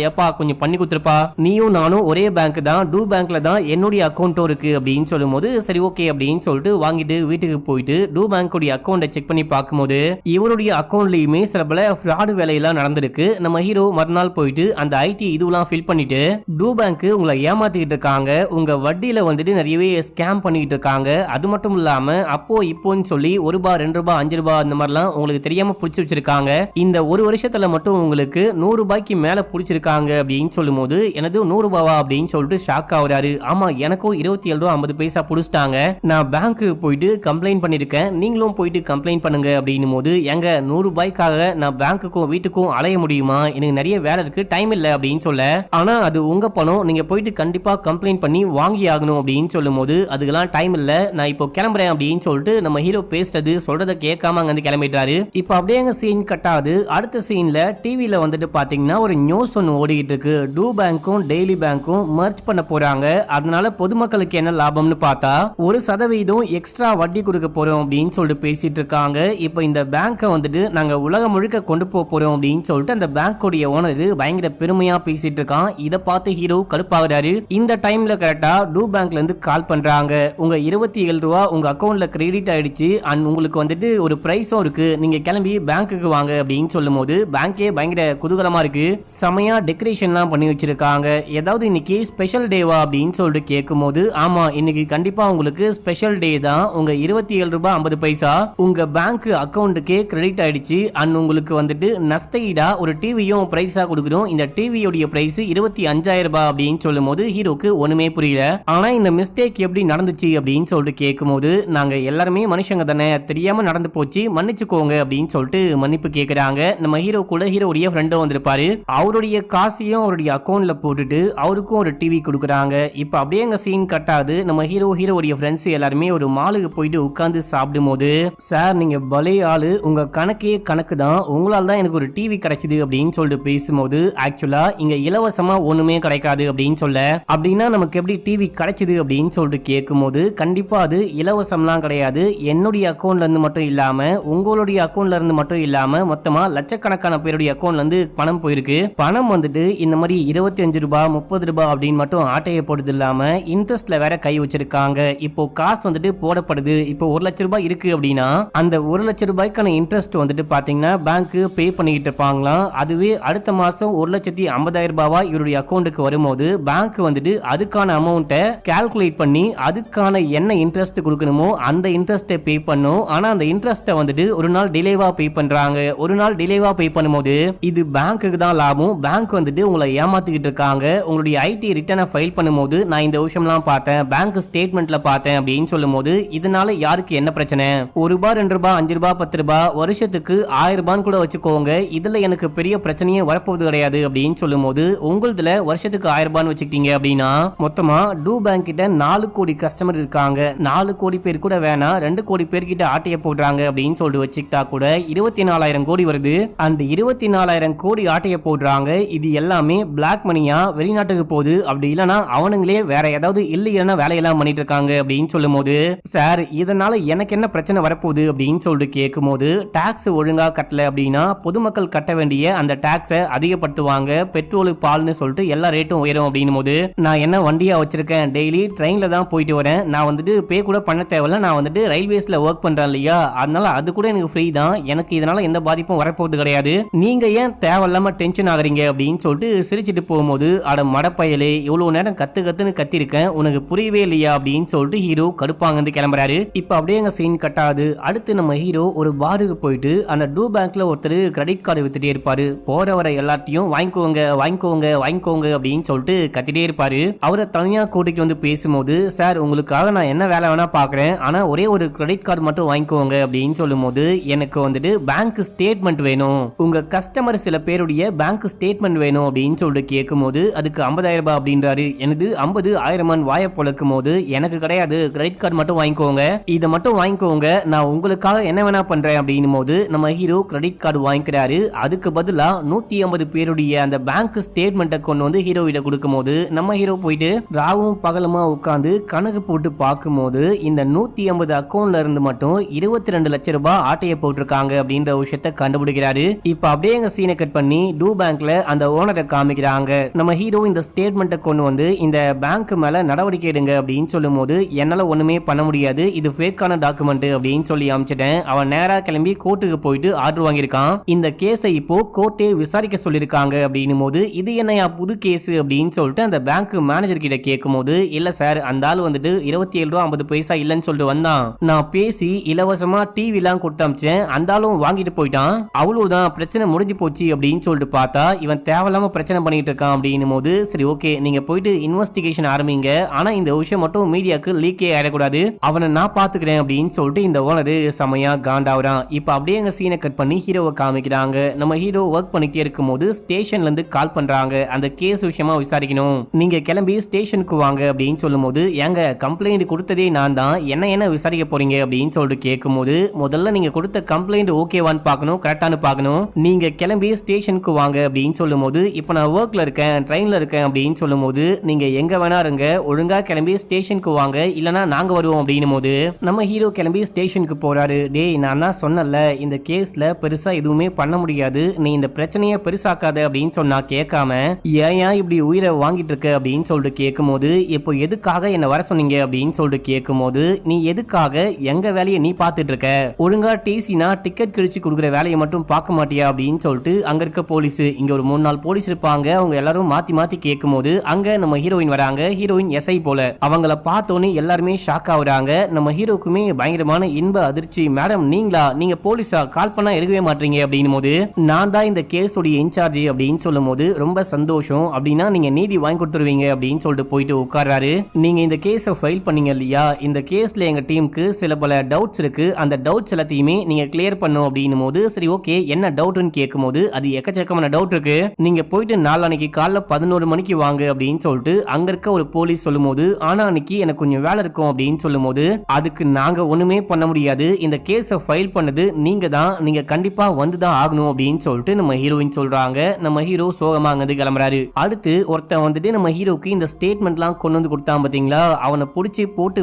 ஏப்பா கொஞ்சம் பண்ணி கொடுத்துருப்பா, நீயும் நானும் ஒரே பேங்க் தான், டூ பேங்க்ல தான் என்னுடைய அக்கௌண்ட்டும் இருக்கு அப்படின்னு சொல்லும் போது சரி ஓகே அப்படின்னு சொல்லிட்டு வாங்கிட்டு வீட்டுக்கு போயிட்டு டூ பேங்க் அக்கௌண்ட்டை செக் பண்ணி பார்க்கும்போது இவருடைய அக்கௌண்ட்லயுமே சில பல ஃப்ராடு வேலையெல்லாம் நடந்திருக்கு. நம்ம ஹீரோ மறுநாள் போயிட்டு அந்த ஐடி இதுவெல்லாம் ஃபில் பண்ணிட்டு டூ பேங்க் உங்களை ஏமாத்திக்கிட்டு இருக்காங்க, உங்க வட்டியில வந்துட்டு நிறையவே ஸ்கேம் பண்ணிக்கிட்டு இருக்காங்க, அது மட்டும் இல்லாம அப்போ இப்போன்னு சொல்லி 1 ரூபாய் 2 ரூபாய் 5 ரூபாய் அந்த மாதிரிலாம் உங்களுக்கு தெரியாம புடிச்சு வச்சிருக்காங்க, இந்த ஒரு வருஷத்துல மட்டும் உங்களுக்கு 100 ரூபாய்க்கு மேல புடிச்சிருக்காங்க அப்படின்னு சொல்லும் போது எனது 100 ரூபாவா அப்படின்னு சொல்லிட்டு ஷாக் ஆகுறாரு. ஆமா எனக்கும் 27 ரூபாய் 50 பைசா புடிச்சிட்டாங்க, நான் பேங்க்கு போயிட்டு கம்ப்ளைண்ட் பண்ணிருக்கேன், நீங்களும் போயிட்டு கம்ப்ளைண்ட் பண்ணுங்க அப்படின்னும் போது எங்க 100 ரூபாய்க்காக நான் பேங்க்குக்கும் வீட்டுக்கும் அலைய முடியுமா, எனக்கு நிறைய வேலை இருக்கு, டைம் இல்ல அப்படின்னு சொல்ல, ஆனா அது உங்க பணம், நீங்க போயிட்டு கண்டிப்பா கம்ப்ளைண்ட் பண்ணி வாங்கி ஆகணும் அப்படின்னு சொல்லும் போது அதுக்கெல்லாம் டைம் இல்ல, நான் இப்போ கிளம்புறேன் அப்படின்னு சொல்லிட்டு நம்ம ஹீரோ பேசுறது சொல்றதை கேட்காம அங்க வந்து கிளம்பிட்டாரு. இப்போ அப்படியே அங்க சீன் கட்டாது. அடுத்த சீன்ல டிவில வந்துட்டு பாத்தீங்கன்னா ஒரு நியூஸ் ஒன்று ஓடிக்கிட்டு இருக்கு, டூ பேங்க்கும் டெய்லி பேங்க்கும் மர்ஜ் பண்ண போறாங்க, அதனால பொதுமக்களுக்கு என்ன லாபம்னு பார்த்தா 1% எக்ஸ்ட்ரா வட்டி கொடுக்க போறோம் அப்படின்னு சொல்லிட்டு பேசிட்டு இருக்காங்க. இப்போ இந்த பேங்கை வந்துட்டு நாங்க உலகம் முழுக்க கொண்டு போறோம் அப்படின்னு சொல்லிட்டு அந்த பேங்கோடைய ஓனர் பயங்கர பெருமையா பேசிட்டு இருக்கான். இதை பார்த்து ஹீரோ கடுப்பாகிறாரு. இந்த டைம்ல கரெக்டா டூ பேங்க்ல இருந்து கால் பண்றாங்க, உங்க 27 ரூபாய் உங்க அக்கௌண்ட்ல கிரெடிட் ஆயிடுச்சு அண்ட் உங்களுக்கு வந்துட்டு ஒரு பிரைஸும் இருக்கு, நீங்க கிளம்பி பேங்க்குக்கு வாங்க அப்படின்னு சொல்லும் போது பேங்கே பயங்கர குதூகலமா இருக்கு, செமையா டெக்கரேஷன்லாம் பண்ணி வச்சிருக்காங்க. ஏதாவது இன்னைக்கு ஸ்பெஷல் டேவா அப்படின்னு சொல்லிட்டு கேட்கும் போது ஆமா இன்னைக்கு கண்டிப்பா உங்களுக்கு ஸ்பெஷல் டே தான், உங்க 27 ரூபாய் 50 பைசா உங்க பேங்க் அக்கௌண்ட்டுக்கே கிரெடிட் ஆயிடுச்சு அண்ட் உங்களுக்கு வந்துட்டு நஷ்டஈடா ஒரு டிவியும் பிரைஸா கொடுக்குறோம், இந்த டிவியோட பிரைஸ் 25,000 ரூபாய் அப்படின்னு சொல்லும் போது ஹீரோக்கு ஒண்ணுமே புரியல. ஆனா இந்த மிஸ்டேக் எப்படி நடந்துச்சு அப்படின்னு சொல்லிட்டு கேட்கும்போது நாங்க எல்லாருமே மனுஷங்க தானே, தெரியாம நடந்து போச்சு, மன்னிச்சுக்கோங்க அப்படின்னு சொல்லிட்டு மன்னிப்பு கேக்குறாங்க. நம்ம ஹீரோ கூட ஹீரோடைய ஃப்ரெண்டும் வந்திருப்பாரு. அவருடைய காசையும் அவருடைய அக்கௌண்ட்ல போட்டுட்டு அவருக்கும் ஒரு டிவி கொடுக்குறாங்க. இப்ப அப்படியே எங்க சீன் கட்டாது. நம்ம ஹீரோடைய ஃப்ரெண்ட்ஸ் எல்லாருமே ஒரு மாலுக்கு போயிட்டு உட்கார்ந்து சாப்பிடும் போது, சார் நீங்க பலே ஆளு, உங்க கணக்கே கணக்கு தான், உங்களால தான் எனக்கு ஒரு டிவி கிடைச்சது அப்படின்னு சொல்லிட்டு பேசும்போது, ஆக்சுவலா இங்க இலவசமா ஒண்ணுமே கிடைக்காது அப்படின்னு சொல்ல, அப்படின்னா நமக்கு எப்படி டிவி கிடைச்சது அப்படின்னு சொல்லிட்டு கேட்கும்போது, கண்டிப்பா அது இலவசம்லாம் கிடையாது, என்னுடைய அக்கௌண்ட்ல இருந்து மட்டும் இல்லாம உங்களுடைய அக்கௌண்ட்ல இருந்து மட்டும் இல்லாம மொத்தமா லட்சக்கணக்கான பேருடைய அக்கௌண்ட்ல இருந்து பணம் போயிருக்கு. பணம் வந்துட்டு இந்த மாதிரி 25 ரூபாய் 30 ரூபாய் அப்படின்னு மட்டும் ஆட்டையை போடுறது இல்லாம இன்ட்ரெஸ்ட்ல வேற கை வச்சிருக்காங்க. இப்போ காசு வந்துட்டு போடப்படுது. இப்போ 1 லட்சம் ரூபாய் இருக்கு அப்படின்னா அந்த 1 லட்சம் ரூபாய்க்கான இன்ட்ரெஸ்ட் வந்துட்டு பாத்தீங்கன்னா பேங்க் பே பண்ணிட்டு இருப்பாங்களாம். அதுவே அடுத்த மாசம் 1,50,000 ரூபாவா இவருடைய அக்கௌண்ட்டுக்கு வரும்போது பேங்க் வந்துட்டு அதுக்கான அமௌண்ட்டை கால்குலேட் பண்ணி அதுக்கான என்ன இன்ட்ரெஸ்ட் கொடுக்கணுமோ அந்த இன்ட்ரெஸ்ட்டை பே பண்ணும். ஆனா அந்த இன்ட்ரெஸ்ட்டை வந்துட்டு ஒரு நாள் டிலேவா பே பண்றாங்க. ஒரு நாள் டிலேவா பே பண்ணும்போது இது பேங்க்குக்கு தான் லாபம். பேங்க் வந்துட்டு உங்களை ஏமாத்திக்கிட்டு இருக்காங்க. உங்களுடைய ஐடி ரிட்டர்னை ஃபைல் பண்ணும்போது நான் இந்த விஷயம்லாம் பார்த்தேன், பேங்க் ஸ்டேட்மெண்ட்ல பார்த்தேன் அப்படின்னு சொல்லும்போது இதனால யாருக்கு என்ன பிரச்சனை? 1 ரூபாய் 2 ரூபாய் 5 ரூபாய் 10 ரூபாய் வருஷத்துக்கு 1000 ரூபான்னு கூட வச்சுக்கோங்க, இதுல எனக்கு பெரிய பிரச்சனையே வரப்போவது கிடையாது அப்படின்னு சொல்லும்போது உங்களுதுல வருஷத்துக்கு 1000 ரூபான்னு வச்சுக்கிட்டீங்க அப்படின்னா மொத்தமா டூ பேங்க் கிட்ட 4 கோடி கஸ்டமர் இருக்காங்க. 4 கோடி பேர் கூட வேணாம், 2 கோடி பேர் கிட்ட ஆட்டைய போடுறாங்க அப்படின்னு சொல்லிட்டு வச்சுக்கிட்டா கூட 24,000 கோடி வருது. அந்த 24,000 கோடி ஆட்டைய போடுறாங்க. இது எல்லாமே பிளாக் மணியா வெளிநாட்டுக்கு போகுது. அப்படி இல்லைன்னா அவனுங்களே வேற ஏதாவது இல்லைன்னா வேலையெல்லாம் பண்ணிட்டு இருக்காங்க அப்படின்னு சொல்லும் போது, சார் இதனால எனக்கு என்ன பிரச்சனை வரப்போகுது அப்படின்னு சொல்லிட்டு கேட்கும் போது, டாக்ஸ் ஒழுங்கா கட்டல அப்படின்னா பொதுமக்கள் கட்ட வேண்டிய அந்த டாக்ஸை அதிகப்படுத்துவாங்க. பெட்ரோலு பால்னு சொல்லிட்டு எல்லா ரேட்டும் உயரும் அப்படின்னும் போது, நான் என்ன வண்டியா வச்சிருக்கேன், டெய்லி ட்ரெயின்ல தான் போயிட்டு வரேன், நான் வந்துட்டு பே கூட பண்ண தேவையில்ல, நான் வந்துட்டு ரயில்வேஸ்ல ஒர்க் பண்றேன் இல்லையா, அதனால அது கூட எனக்கு ஃப்ரீ தான், எனக்கு இதனால எந்த பாதிப்பும் வரப்போகுது கிடையாது, நீங்க ஏன் தேவையில்லாம டென்ஷன் ஆகுறீங்க அப்படின்னு சொல்லிட்டு சிரிச்சிட்டு போகும்போது, அட மடப்பயலே இவ்வளவு நேரம் கத்துன்னு கத்திருக்கேன், உனக்கு புரியவே இல்லையா அப்படின்னு சொல்லிட்டு ஹீரோ கடுப்பாங்க கிளம்புறாரு. இப்ப அப்படியே எங்க சீன் கட்டாது. அடுத்து நம்ம ஹீரோ ஒரு பாருக்கு போயிட்டு அந்த டூ பேங்க்ல ஒருத்தர் கிரெடிட் கார்டு வித்துட்டே இருப்பாரு. போறவரை எல்லாத்தையும் வாங்கிக்கோங்க வாங்கிக்கோங்க வாங்கிக்கோங்க அப்படின்னு சொல்லிட்டு கத்திட்டே இருப்பாரு. அவரை தனியா கூட்டிட்டு வந்து பேசும்போது, சார் உங்களுக்காக நான் என்ன வேலை வேணா பாக்குறேன், ஆனா ஒரே ஒரு கிரெடிட் கார்டு மட்டும் வாங்கிக்கோங்க அப்படின்னு சொல்லும் போது, எனக்கு வந்துட்டு பேங்க் ஸ்டேட்மெண்ட் வேணும், உங்க கஸ்டமர் சில பேருடைய பேங்க் ஸ்டேட்மெண்ட் வேணும் அப்படின்னு சொல்லிட்டு கேட்கும் போது, அதுக்கு 50,000 ரூபாய் அப்படின்றாரு. எனது 50,000 வாய பொழக்கும் போது, எனக்கு கிடையாது, கிரெடிட் கார்டு மட்டும் வாங்கிக்கோங்க, இதை மட்டும் வாங்கிக்கோங்க, நான் உங்களுக்காக என்ன வேணா பண்றேன் அப்படின்னும் போது நம்ம ஹீரோ கிரெடிட் கார்டு வாங்கிக்கிறாரு. அதுக்கு பதிலா 150 பேருடைய அந்த பேங்க் ஸ்டேட்மெண்ட்டை கொண்டு வந்து ஹீரோ கிட்ட கொடுக்கும் போது, நம்ம ஹீரோ போயிட்டு ராவும் பகலுமா உட்காந்து கணக்கு போட்டு பார்க்கும் போது இந்த 150 அக்கௌண்ட்ல இருந்து மட்டும் 22 லட்சம் ரூபாய் ஆட்டையை போட்டிருக்காங்க அப்படின்ற விஷயத்தை கண்டுபிடிக்கிறாரு. இப்ப அப்படியே எங்க சீனை கட் பண்ணி டூ பேங்க்ல அந்த ஓனரை காமிக்கிறாங்க. நம்ம ஹீரோ இந்த ஸ்டேட்மெண்ட்டை கொண்டு வந்து இந்த பேங்க் மேல நடவடிக்கை எடுங்க அப்படின்னு சொல்லும் போது, என்னால ஒண்ணுமே பண்ண முடியாது, இது ஃபேக்கான டாக்குமெண்ட் அப்படின்னு சொல்லி அமைச்சிட்டேன். அவன் நேரா கிளம்பி கோர்ட்டுக்கு போயிட்டு ஆர்டர் வாங்கியிருக்கான். இந்த கேஸை இப்போ கோர்ட்டே விசாரிக்க சொல்லியிருக்காங்க அப்படின்னும் போது, இது என்னையா புது கேஸ் அப்படின்னு சொல்லிட்டு அந்த பேங்க் மேனேஜர் கிட்ட கேட்கும் போது, இல்ல சார் அந்த ஆள் வந்துட்டு 27 ரூபா 50 பைசா இல்லைன்னு சொல்லிட்டு வந்தான், நான் பேசி இலவசமா டிவி எல்லாம் கொடுத்து அமிச்சேன், அந்த ஆளும் வாங்கிட்டு போயிட்டான், அவ்வளவுதான் பிரச்சனை முடிஞ்சு போச்சு அப்படின்னு சொல்லிட்டு பார்த்தா இவன் தேவையில்லாம பிரச்சனை பண்ணிட்டு இருக்கான் அப்படின்னும் போது, சரி ஓகே நீங்க போயிட்டு இன்வெஸ்டிகேஷன் ஆரம்பிங்க, ஆனா இந்த விஷயம் மட்டும் மீடியாக்கு லீக்கே ஆயிடக்கூடாது, அவனை நான் பாத்துக்கிறேன் அப்படின்னு சொல்லிட்டு இந்த ஓனர் செமையா காண்டாவறான். இப்ப அப்படியே எங்க சீனை கட் பண்ணி ஹீரோவை காமிக்கிறாங்க. நம்ம ஹீரோ ஒர்க் பண்ணிட்டே இருக்கும் போது ஸ்டேஷன்ல இருந்து கால் பண்றாங்க, அந்த கேஸ் விஷயமா விசாரிக்கணும், நீங்க கிளம்பி ஸ்டேஷனுக்கு வாங்க அப்படின்னு சொல்லும் போது, ஏங்க கம்ப்ளைண்ட் கொடுத்ததே நான் தான், என்ன விசாரிக்க போறீங்க அப்படின்னு சொல்லிட்டு கேட்கும் போது, முதல்ல நீங்க கொடுத்த கம்ப்ளைண்ட் ஓகேவான்னு பார்க்கணும், கரெக்டானு பார்க்கணும், நீங்க கிளம்பி ஸ்டேஷனுக்கு வாங்க அப்படின்னு சொல்லும் போது, இப்ப நான் ஒர்க்ல இருக்கேன் ட்ரெயின்ல இருக்கேன் அப்படின்னு சொல்லும் போது, நீங்க எங்க வேணா இருங்க, ஒழுங்கா கிளம்பி ஸ்டேஷனுக்கு வாங்க இல்லனா நாங்க வருவோம் அப்படின்னும் போது நம்ம ஹீரோ கிளம்பி ஸ்டேஷனுக்கு போறாரு. டேய் நான் தான் சொன்னல இந்த கேஸ்ல பெருசா எதுவுமே பண்ண முடியாது, நீ இந்த பிரச்சனையை பெருசாக்காத அப்படின்னு சொன்னா கேட்காம, ஏன் இப்படி உயிரை வாங்கிட்டு இருக்க அப்படின்னு சொல்லிட்டு கேட்கும் போது, இப்போ எதுக்காக என்ன வர சொன்னீங்க அப்படின்னு சொல்லிட்டு கேட்கும் போது, நீ எதுக்காக எங்க வேலையை நீ பாத்துட்டு இருக்க, ஒழுங்கா டிசினா டிக்கெட் கிழிச்சு கொடுக்குற வேலையை மட்டும் பார்க்க மாட்டியா அப்படின்னு சொல்லிட்டு அங்க இருக்க போலீஸ், இங்க ஒரு 3-4 போலீஸ் இருப்பாங்க, அவங்க எல்லாரும் மாத்தி மாத்தி கேட்கும் போது அங்க நம்ம ஹீரோயின் வராங்க. ஹீரோயின் எஸ்ஐ போல, அவங்கள பார்த்தோன்னே எல்லாருமே ஷாக் ஆகுறாங்க. நம்ம ஹீரோக்குமே பயங்கரமான இன்ப அதிர்ச்சி. மேடம் நீங்களா, நீங்க போலீஸா, கால் பண்ணா எடுக்கவே மாட்டீங்க அப்படின்னும் போது, நான் தான் இந்த கேஸோட இன்சார்ஜ் அப்படின்னு சொல்லும் போது, ரொம்ப சந்தோஷம், அப்படின்னா நீங்க நீதி வாங்கி கொடுத்துருவீங்க அப்படின்னு சொல்லிட்டு போயிட்டு உட்கார்றாரு. நீங்க இந்த கேஸை ஃபைல் பண்ணீங்க இல்லையா, இந்த கேஸ்ல எங்க டீமுக்கு சில பல டவுட்ஸ் இருக்கு, அந்த டவுட்ஸ் எல்லாத்தையுமே நீங்க கிளியர் பண்ணும் அப்படின்னும் போது சரி ஓகே என்ன டவுட்னு கேட்கும்போது அது எக்கச்சக்கமான டவுட் இருக்கு, நீங்க போயிட்டு நாளான்னைக்கு காலைல 11 மணிக்கு வாங்க அப்படின்னு சொல்லிட்டு அங்க இருக்க ஒரு போலீஸ் சொல்லும்போது ஆனா அன்னைக்கு எனக்கு கொஞ்சம் வேலை இருக்கும் அப்படின்னு சொல்லும்போது அதுக்கு நாங்க ஒண்ணுமே பண்ண முடியாது, இந்த கேஸை ஃபைல் பண்ணது நீங்க தான், நீங்க கண்டிப்பா வந்துதான் ஆகணும் அப்படின்னு சொல்லிட்டு நம்ம ஹீரோயின் சொல்றாங்க. நம்ம ஹீரோ சோகமா அங்கிருந்து கிளம்புறாரு. அடுத்து ஒருத்தன் வந்துட்டு நம்ம ஹீரோக்கு இந்த ஸ்டேட்மெண்ட்லாம் கொண்டு வந்து கொடுத்தான் பாத்தீங்களா, அவனை பிடிச்சி போட்டு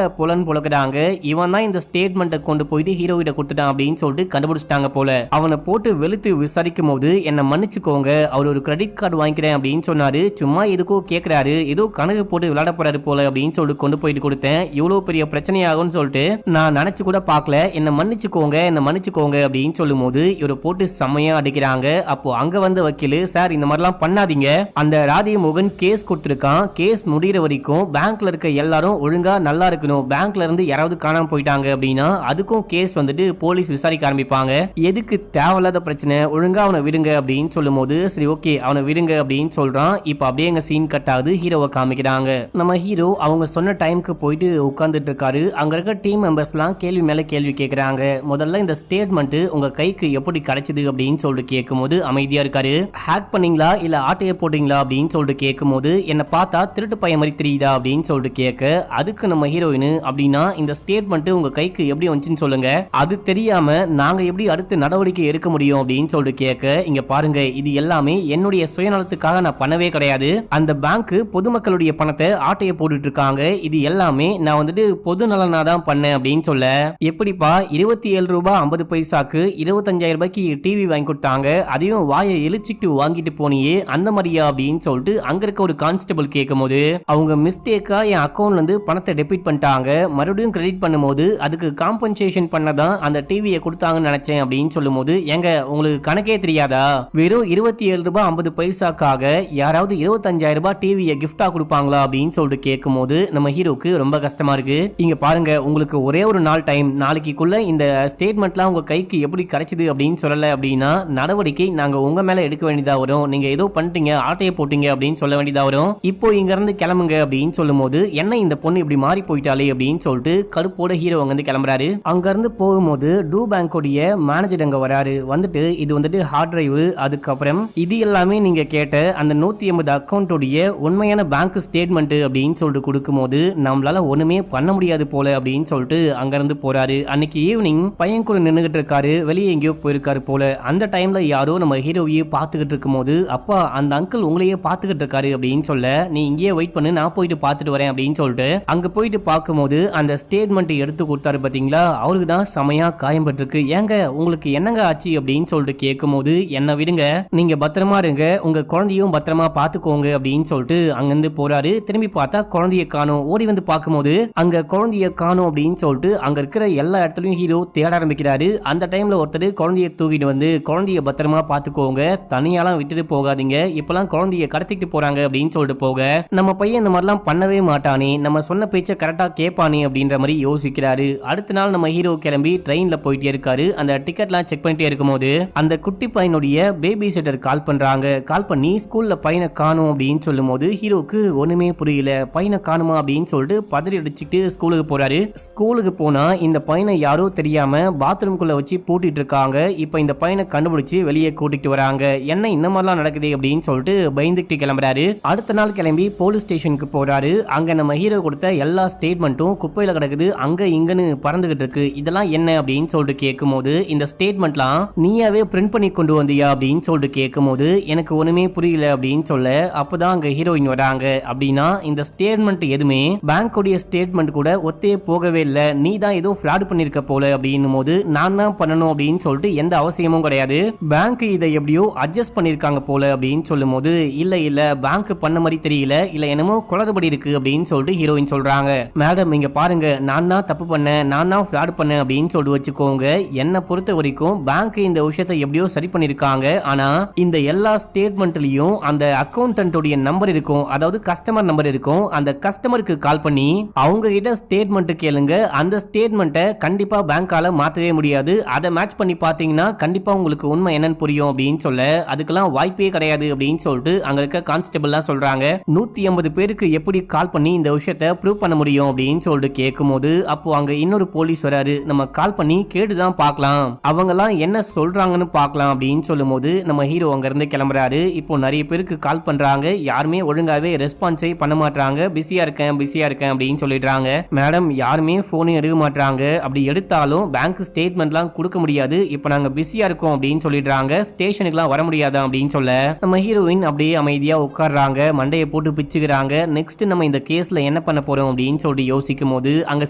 புலன்னு புழக்கிறாங்க. இவன் தான் இந்த ஸ்டேட்மெண்ட்டை கொண்டு போயிட்டு ஹீரோ கிட்ட கொடுத்துட்டான் அப்படின்னு சொல்லிட்டு கண்டுபிடிச்சிட்டாங்க போல. அவனை போட்டு வெளுத்து விசாரிக்கும் போது என்ன மன்னிச்சுக்கோங்க, அவர் ஒரு கிரெடிட் கார்டு வாங்கிக்கிறேன் அப்படின்னு சொன்னாரு, சும்மா எதுக்கோ கேட்கிறாரு, ஏதோ கணக்கு போட்டு விளையாட போறாரு போல அப்படின்னு சொல்லிட்டு கொண்டு போயிட்டு கொடுத்தேன், இவ்வளவு பெரிய பிரச்சனையாகும்னு சொல்லிட்டு நான் நினைச்சு கூட பார்க்கல, என்ன மன்னிச்சுக்கோங்க அப்படின்னு சொல்லும் போது இவரை போட்டு செம்மையா அடிக்கிறாங்க. அப்போ அங்க வந்து வக்கீல் சார் இந்த மாதிரிலாம் பண்ணாதீங்க, அந்த ராதிய மோகன் கேஸ் கொடுத்திருக்கான், கேஸ் முடிகிற வரைக்கும் பேங்க்ல இருக்க எல்லாரும் ஒழுங்கா நல்லா இருக்கணும், பேங்க்ல இருந்து யாராவது காணாம போயிட்டாங்க அப்படின்னா அதுக்கும் கேஸ் வந்துட்டு போலீஸ் விசாரிக்க ஆரம்பிப்பாங்க, எதுக்கு தேவையில்லாத பிரச்சனை, ஒழுங்கா அவனை விடுங்க அப்படின்னு சொல்லும் போது சரி ஓகே அவனை விடுங்க அப்படின்னு சொல்றான். இப்ப அப்படியே எங்க சீன் கட் ஆகுது, ஹீரோவை காமிக்கிறாங்க. நம்ம ஹீரோ அவங்க சொன்ன டைமுக்கு போயிட்டு உட்கார்ந்துட்டு இருக்காரு. அங்க இருக்க டீம் மெம்பர்ஸ் எல்லாம் கேள்வி மேல கேள்வி கேட்கறாங்க. முதல்ல இந்த ஸ்டேட்மெண்ட் உங்க கைக்கு எப்படி கிடைச்சது அப்படின்னு சொல்லிட்டு கேட்கும் போது அமைதியா இருக்காரு. ஹேக் பண்ணீங்களா இல்ல ஆட்டைய போட்டீங்களா அப்படின்னு சொல்லிட்டு கேட்கும் போது என்ன பார்த்தா திருட்டு பையன் மாதிரி தெரியுதா அப்படின்னு சொல்லிட்டு கேட்க அதுக்கு நம்ம ஹீரோயின் அப்படின்னா இந்த ஸ்டேட்மெண்ட் உங்க கைக்கு எப்படி வந்துச்சுன்னு சொல்லுங்க, அது தெரியாம நாங்க எப்படி அடுத்து நடவடிக்கை எடுக்க முடியும் அப்படின்னு சொல்லிட்டு கேட்க இங்க பாருங்க இது எல்லாமே என்னுடைய சுயநலத்துக்காக நான் பண்ணவே கிடையாது, அந்த பேங்க் பொதுமக்களுடைய பணத்தை ஆட்டைய போட்டுட்டு இருக்காங்க, இது எல்லாமே நான் வந்துட்டு பொது நலனா தான் பண்ணேன் அப்படின்னு சொல்ல எப்படிப்பா 27 ரூபாய் 50 பைசாக்கு 25,000 ரூபாய்க்கு டிவி வாங்கி கொடுத்தாங்க, அதையும் வாயை இழிச்சிட்டு வாங்கிட்டு போனியே அந்த மாதிரியா அப்படின்னு சொல்லிட்டு அங்க இருக்க ஒரு கான்ஸ்டபிள் கேட்கும் போது அவங்க மிஸ்டேக்கா என் அக்கௌண்ட்ல இருந்து பணத்தை டெபிட் பண்ணிட்டாங்க, மறுபடியும் கிரெடிட் பண்ணும்போது அதுக்கு காம்பன்சேஷன் பண்ணதான் அந்த டிவியை கொடுத்தாங்கன்னு நினைச்சேன் அப்படின்னு சொல்லும் போது எங்க உங்களுக்கு கணக்கே தெரியாதா, வெறும் 27 ரூபாய் 50 பைசாக்காக யாராவது 25,000 ரூபாய் டிவியை கிஃப்டா கொடுப்பாங்களா அப்படின்னு சொல்லிட்டு கேட்கும் போது நம்ம ஹீரோக்கு ரொம்ப கஷ்டமா இருக்கு. இங்க பாருங்க உங்களுக்கு ஒரே ஒரு நாள் டைம், நாளைக்குள்ள இந்த ஸ்டேட்மெண்ட்லாம் உங்க கைக்கு எப்படி கிடைச்சது அப்படின்னு சொல்லல அப்படின்னா நடவடிக்கை நாங்க உங்க மேல எடுக்க வேண்டியதா வரும், நீங்க ஏதோ பண்ணிட்டீங்க ஆட்டையை போட்டீங்க அப்படின்னு சொல்ல வேண்டியதா வரும், இப்போ இங்க இருந்து கிளம்புங்க அப்படின்னு சொல்லும் போது என்ன இந்த பொண்ணு இப்படி மாறி போயிட்டாலே அப்படின்னு சொல்லிட்டு கடுப்போட ஹீரோ அங்க இருந்து கிளம்புறாரு. அங்க இருந்து போகும்போது டூ பேங்கோடைய மேனேஜர் அங்க வராரு. வந்துட்டு இது வந்துட்டு ஹார்ட் டிரைவ், அதுக்கப்புறம் இது எல்லாமே நீங்க கேட்ட அந்த 180 அக்கௌண்டோடைய உண்மையான பேங்க் ஸ்டேட்மெண்ட் அப்படின்னு சொல்லிட்டு கொடுக்கும்போது நம்மளால ஒண்ணுமே பண்ண முடியாது போல அப்படின்னு சொல்லிட்டு அங்க இருந்து போறாரு. அன்னைக்கு ஈவினிங் பையன் கூட நின்னுகிட்டு இருக்காரு, வெளியே எங்கேயோ போயிருக்காரு போல. அந்த டைம்ல யாரோ நம்ம ஹீரோவையே பாத்துக்கிட்டு இருக்கும் போது அப்பா அந்த அங்கிள் உங்களையே பாத்துக்கிட்டு இருக்காரு அப்படின்னு சொல்ல நீ இங்கேயே வெயிட் பண்ணு நான் போயிட்டு பாத்துட்டு வரேன் அப்படின்னு சொல்லிட்டு அங்க போயிட்டு பார்க்கும்போது அந்த ஸ்டேட்மெண்ட் எடுத்து கொடுத்தாரு பாத்தீங்களா, அவருக்கு தான் செமையா காயம்பட்டிருக்கு. ஏங்க உங்களுக்கு என்னங்க ஆச்சு அப்படின்னு சொல்லிட்டு கேட்கும் போது என்ன விடுங்க, நீங்க பத்திரமா இருங்க, உங்க குழந்தையும் பத்திரமா பாத்துக்கோங்க அப்படின்னு சொல்லிட்டு அங்கிருந்து போறாரு. திரும்பி பார்த்தா குழந்தைய காணோம். ஓடி வந்து பார்க்கும்போது அங்க குழந்தைய காணோம் அப்படின்னு சொல்லிட்டு அங்க இருக்கிற எல்லா இடத்துலயும் ஹீரோ தேட ஆரம்பிக்கிறாரு. அந்த டைம்ல ஒருத்தர் குழந்தைய தூக்கிட்டு வந்து குழந்தைய பத்திரமா பாத்துக்கோங்க, தனியாலாம் விட்டுட்டு போகாதீங்க, இப்பெல்லாம் குழந்தைய கடத்திட்டு போறாங்க அப்படின்னு சொல்லிட்டு போக நம்ம பையன் இந்த மாதிரிலாம் பண்ணவே மாட்டானே, நம்ம சொன்ன பேச்ச கரெக்டா கேட்பானே அப்படின்ற மாதிரி யோசிக்கிறாரு. அடுத்த நாள் நம்ம ஹீரோ கிளம்பி ட்ரெயின்ல போயிட்டே இருக்காரு. அந்த டிக்கெட்லாம் செக் பண்ணிட்டே இருக்கும்போது அந்த குட்டி பையனுடைய பேபி சிட்டர் கால் பண்றாங்க. கால் பண்ணி ஸ்கூல்ல பையனை காணும் அப்படின்னு சொல்லும் போது ஹீரோக்கு ஒண்ணுமே புரியல, பையனை காணுமா அப்படின்னு சொல்லிட்டு பதறி அடிச்சுட்டு ஸ்கூலுக்கு போறாரு. ஸ்கூலுக்கு போனா இந்த பையனை யாரோ தெரியாம பாத்ரூம்குள்ள வச்சு பூட்டிட்டு இருக்காங்க. இப்ப இந்த பையனை கண்டுபிடிச்சு வெளியே கூட்டிட்டு வராங்க. என்ன இந்த மாதிரிலாம் நடக்குது அப்படின்னு சொல்லிட்டு பயந்துட்டு கிளம்புறாரு. அடுத்த நாள் கிளம்பி போலீஸ் ஸ்டேஷனுக்கு போறாரு. அங்க நம்ம ஹீரோ கொடுத்த எல்லா ஸ்டேட்மெண்ட்டும் குப்பையில கிடக்குது, அங்க இங்கன்னு பறந்துகிட்டு இருக்கு. இதெல்லாம் என்ன அப்படின்னு சொல்லிட்டு கேட்கும் போது இந்த ஸ்டேட்மெண்ட்லாம் நீயாவே பிரிண்ட் பண்ணி கொண்டு வந்தியா அப்படின்னு சொல்லிட்டு கேட்கும் போது எனக்கு ஒண்ணுமே புரியல அப்படின்னு சொல்ல அப்பதான் அங்க ஹீரோயின் வராங்க. அப்படின்னா இந்த ஸ்டேட்மெண்ட் எதுவுமே பேங்கோடைய ஸ்டேட்மெண்ட் கூட ஒத்தே போகவே இல்ல, நீ தான் ஏதோ ஃப்ராட் பண்ணிருக்க போல அப்படின்னும் போது நான் தான் பண்ணணும் அப்படின்னு சொல்லிட்டு எந்த அவசியமும் கிடையாது, பேங்க் இதை எப்படியோ அட்ஜஸ்ட் பண்ணிருக்காங்க போல அப்படின்னு சொல்லும் போது இல்ல பேங்க் பண்ண மாதிரி தெரியல, இல்ல என்னமோ குளறுபடி இருக்கு அப்படின்னு சொல்லிட்டு ஹீரோயின் சொல்றாங்க. மேடம் இங்க பாருங்க நான் தான் தப்பு பண்ணேன், நான் தான் ஃப்ராட் பண்ணேன் அப்படின்னு சொல்லிட்டு வச்சுக்கோங்க, என்ன பொறுத்த வரைக்கும் பேங்க் இந்த விஷயத்தை எப்படியோ சரி பண்ணிருக்காங்க, ஆனா இந்த எல்லா ஸ்டேட்மெண்ட்லயும் அந்த அக்கௌண்டன்டோடைய நம்பர் இருக்கும், அதாவது கஸ்டமர் நம்பர் இருக்கும், அந்த கஸ்டமருக்கு கால் பண்ணி அவங்க கிட்ட ஸ்டேட்மெண்ட் கேளுங்க, அந்த ஸ்டேட்மெண்ட்டை கண்டிப்பா பேங்கால மாத்தவே முடியாது, அதை மேட்ச் பண்ணி பாத்தீங்கன்னா கண்டிப்பா உங்களுக்கு உண்மை என்னன்னு புரியும் அப்படின்னு சொல்ல அதுக்கெல்லாம் வாய்ப்பே கிடையாது அப்படின்னு சொல்லிட்டு அங்க இருக்க கான்ஸ்டபிள்லாம் சொல்றாங்க. 150 பேருக்கு எப்படி கால் பண்ணி இந்த விஷயத்த ப்ரூவ் பண்ண முடியும் அப்படின்னு சொல்லிட்டு கேட்கும்போது அப்போ அங்க இன்னொரு போலீஸ் வராரு. நம்ம கால் பண்ணி கேட்டுதான் பார்க்கலாம், அவங்க எல்லாம் என்ன சொல்றாங்கன்னு பார்க்கலாம் அப்படின்னு சொல்லும் போது நம்ம ஹீரோ அங்க இருந்து கிளம்புறாரு. இப்போ நிறைய பேருக்கு கால் பண்றாங்க, யாருமே ஒழுங்காவே ரெஸ்பான்ஸே பண்ண மாட்டாங்க. பிஸியா இருக்கேன் அப்படின்னு சொல்லிடுறாங்க. மேடம் யாருமே போன் எடுக்க மாட்டாங்க, அப்படி எடுத்தாலும் பேங்க் ஸ்டேட்மெண்ட்லாம் கொடுக்க முடியாது, இப்போ நாங்க பிஸியா இருக்கோம் அப்படின்னு சொல்லிடுறாங்க. ஸ்டேஷனுக்குலாம் வர முடியாதா அப்படின்னு சொல்ல நம்ம ஹீரோயின் அப்படியே அமைதியா உட்கார்றாங்க, மண்டையை போட்டு பிச்சுக்கிறாங்க. நெக்ஸ்ட் நம்ம இந்த கேஸ்ல என்ன பண்ண போறோம் அப்படின்னு சொல்லிட்டு யோசிக்கும் போது அங்க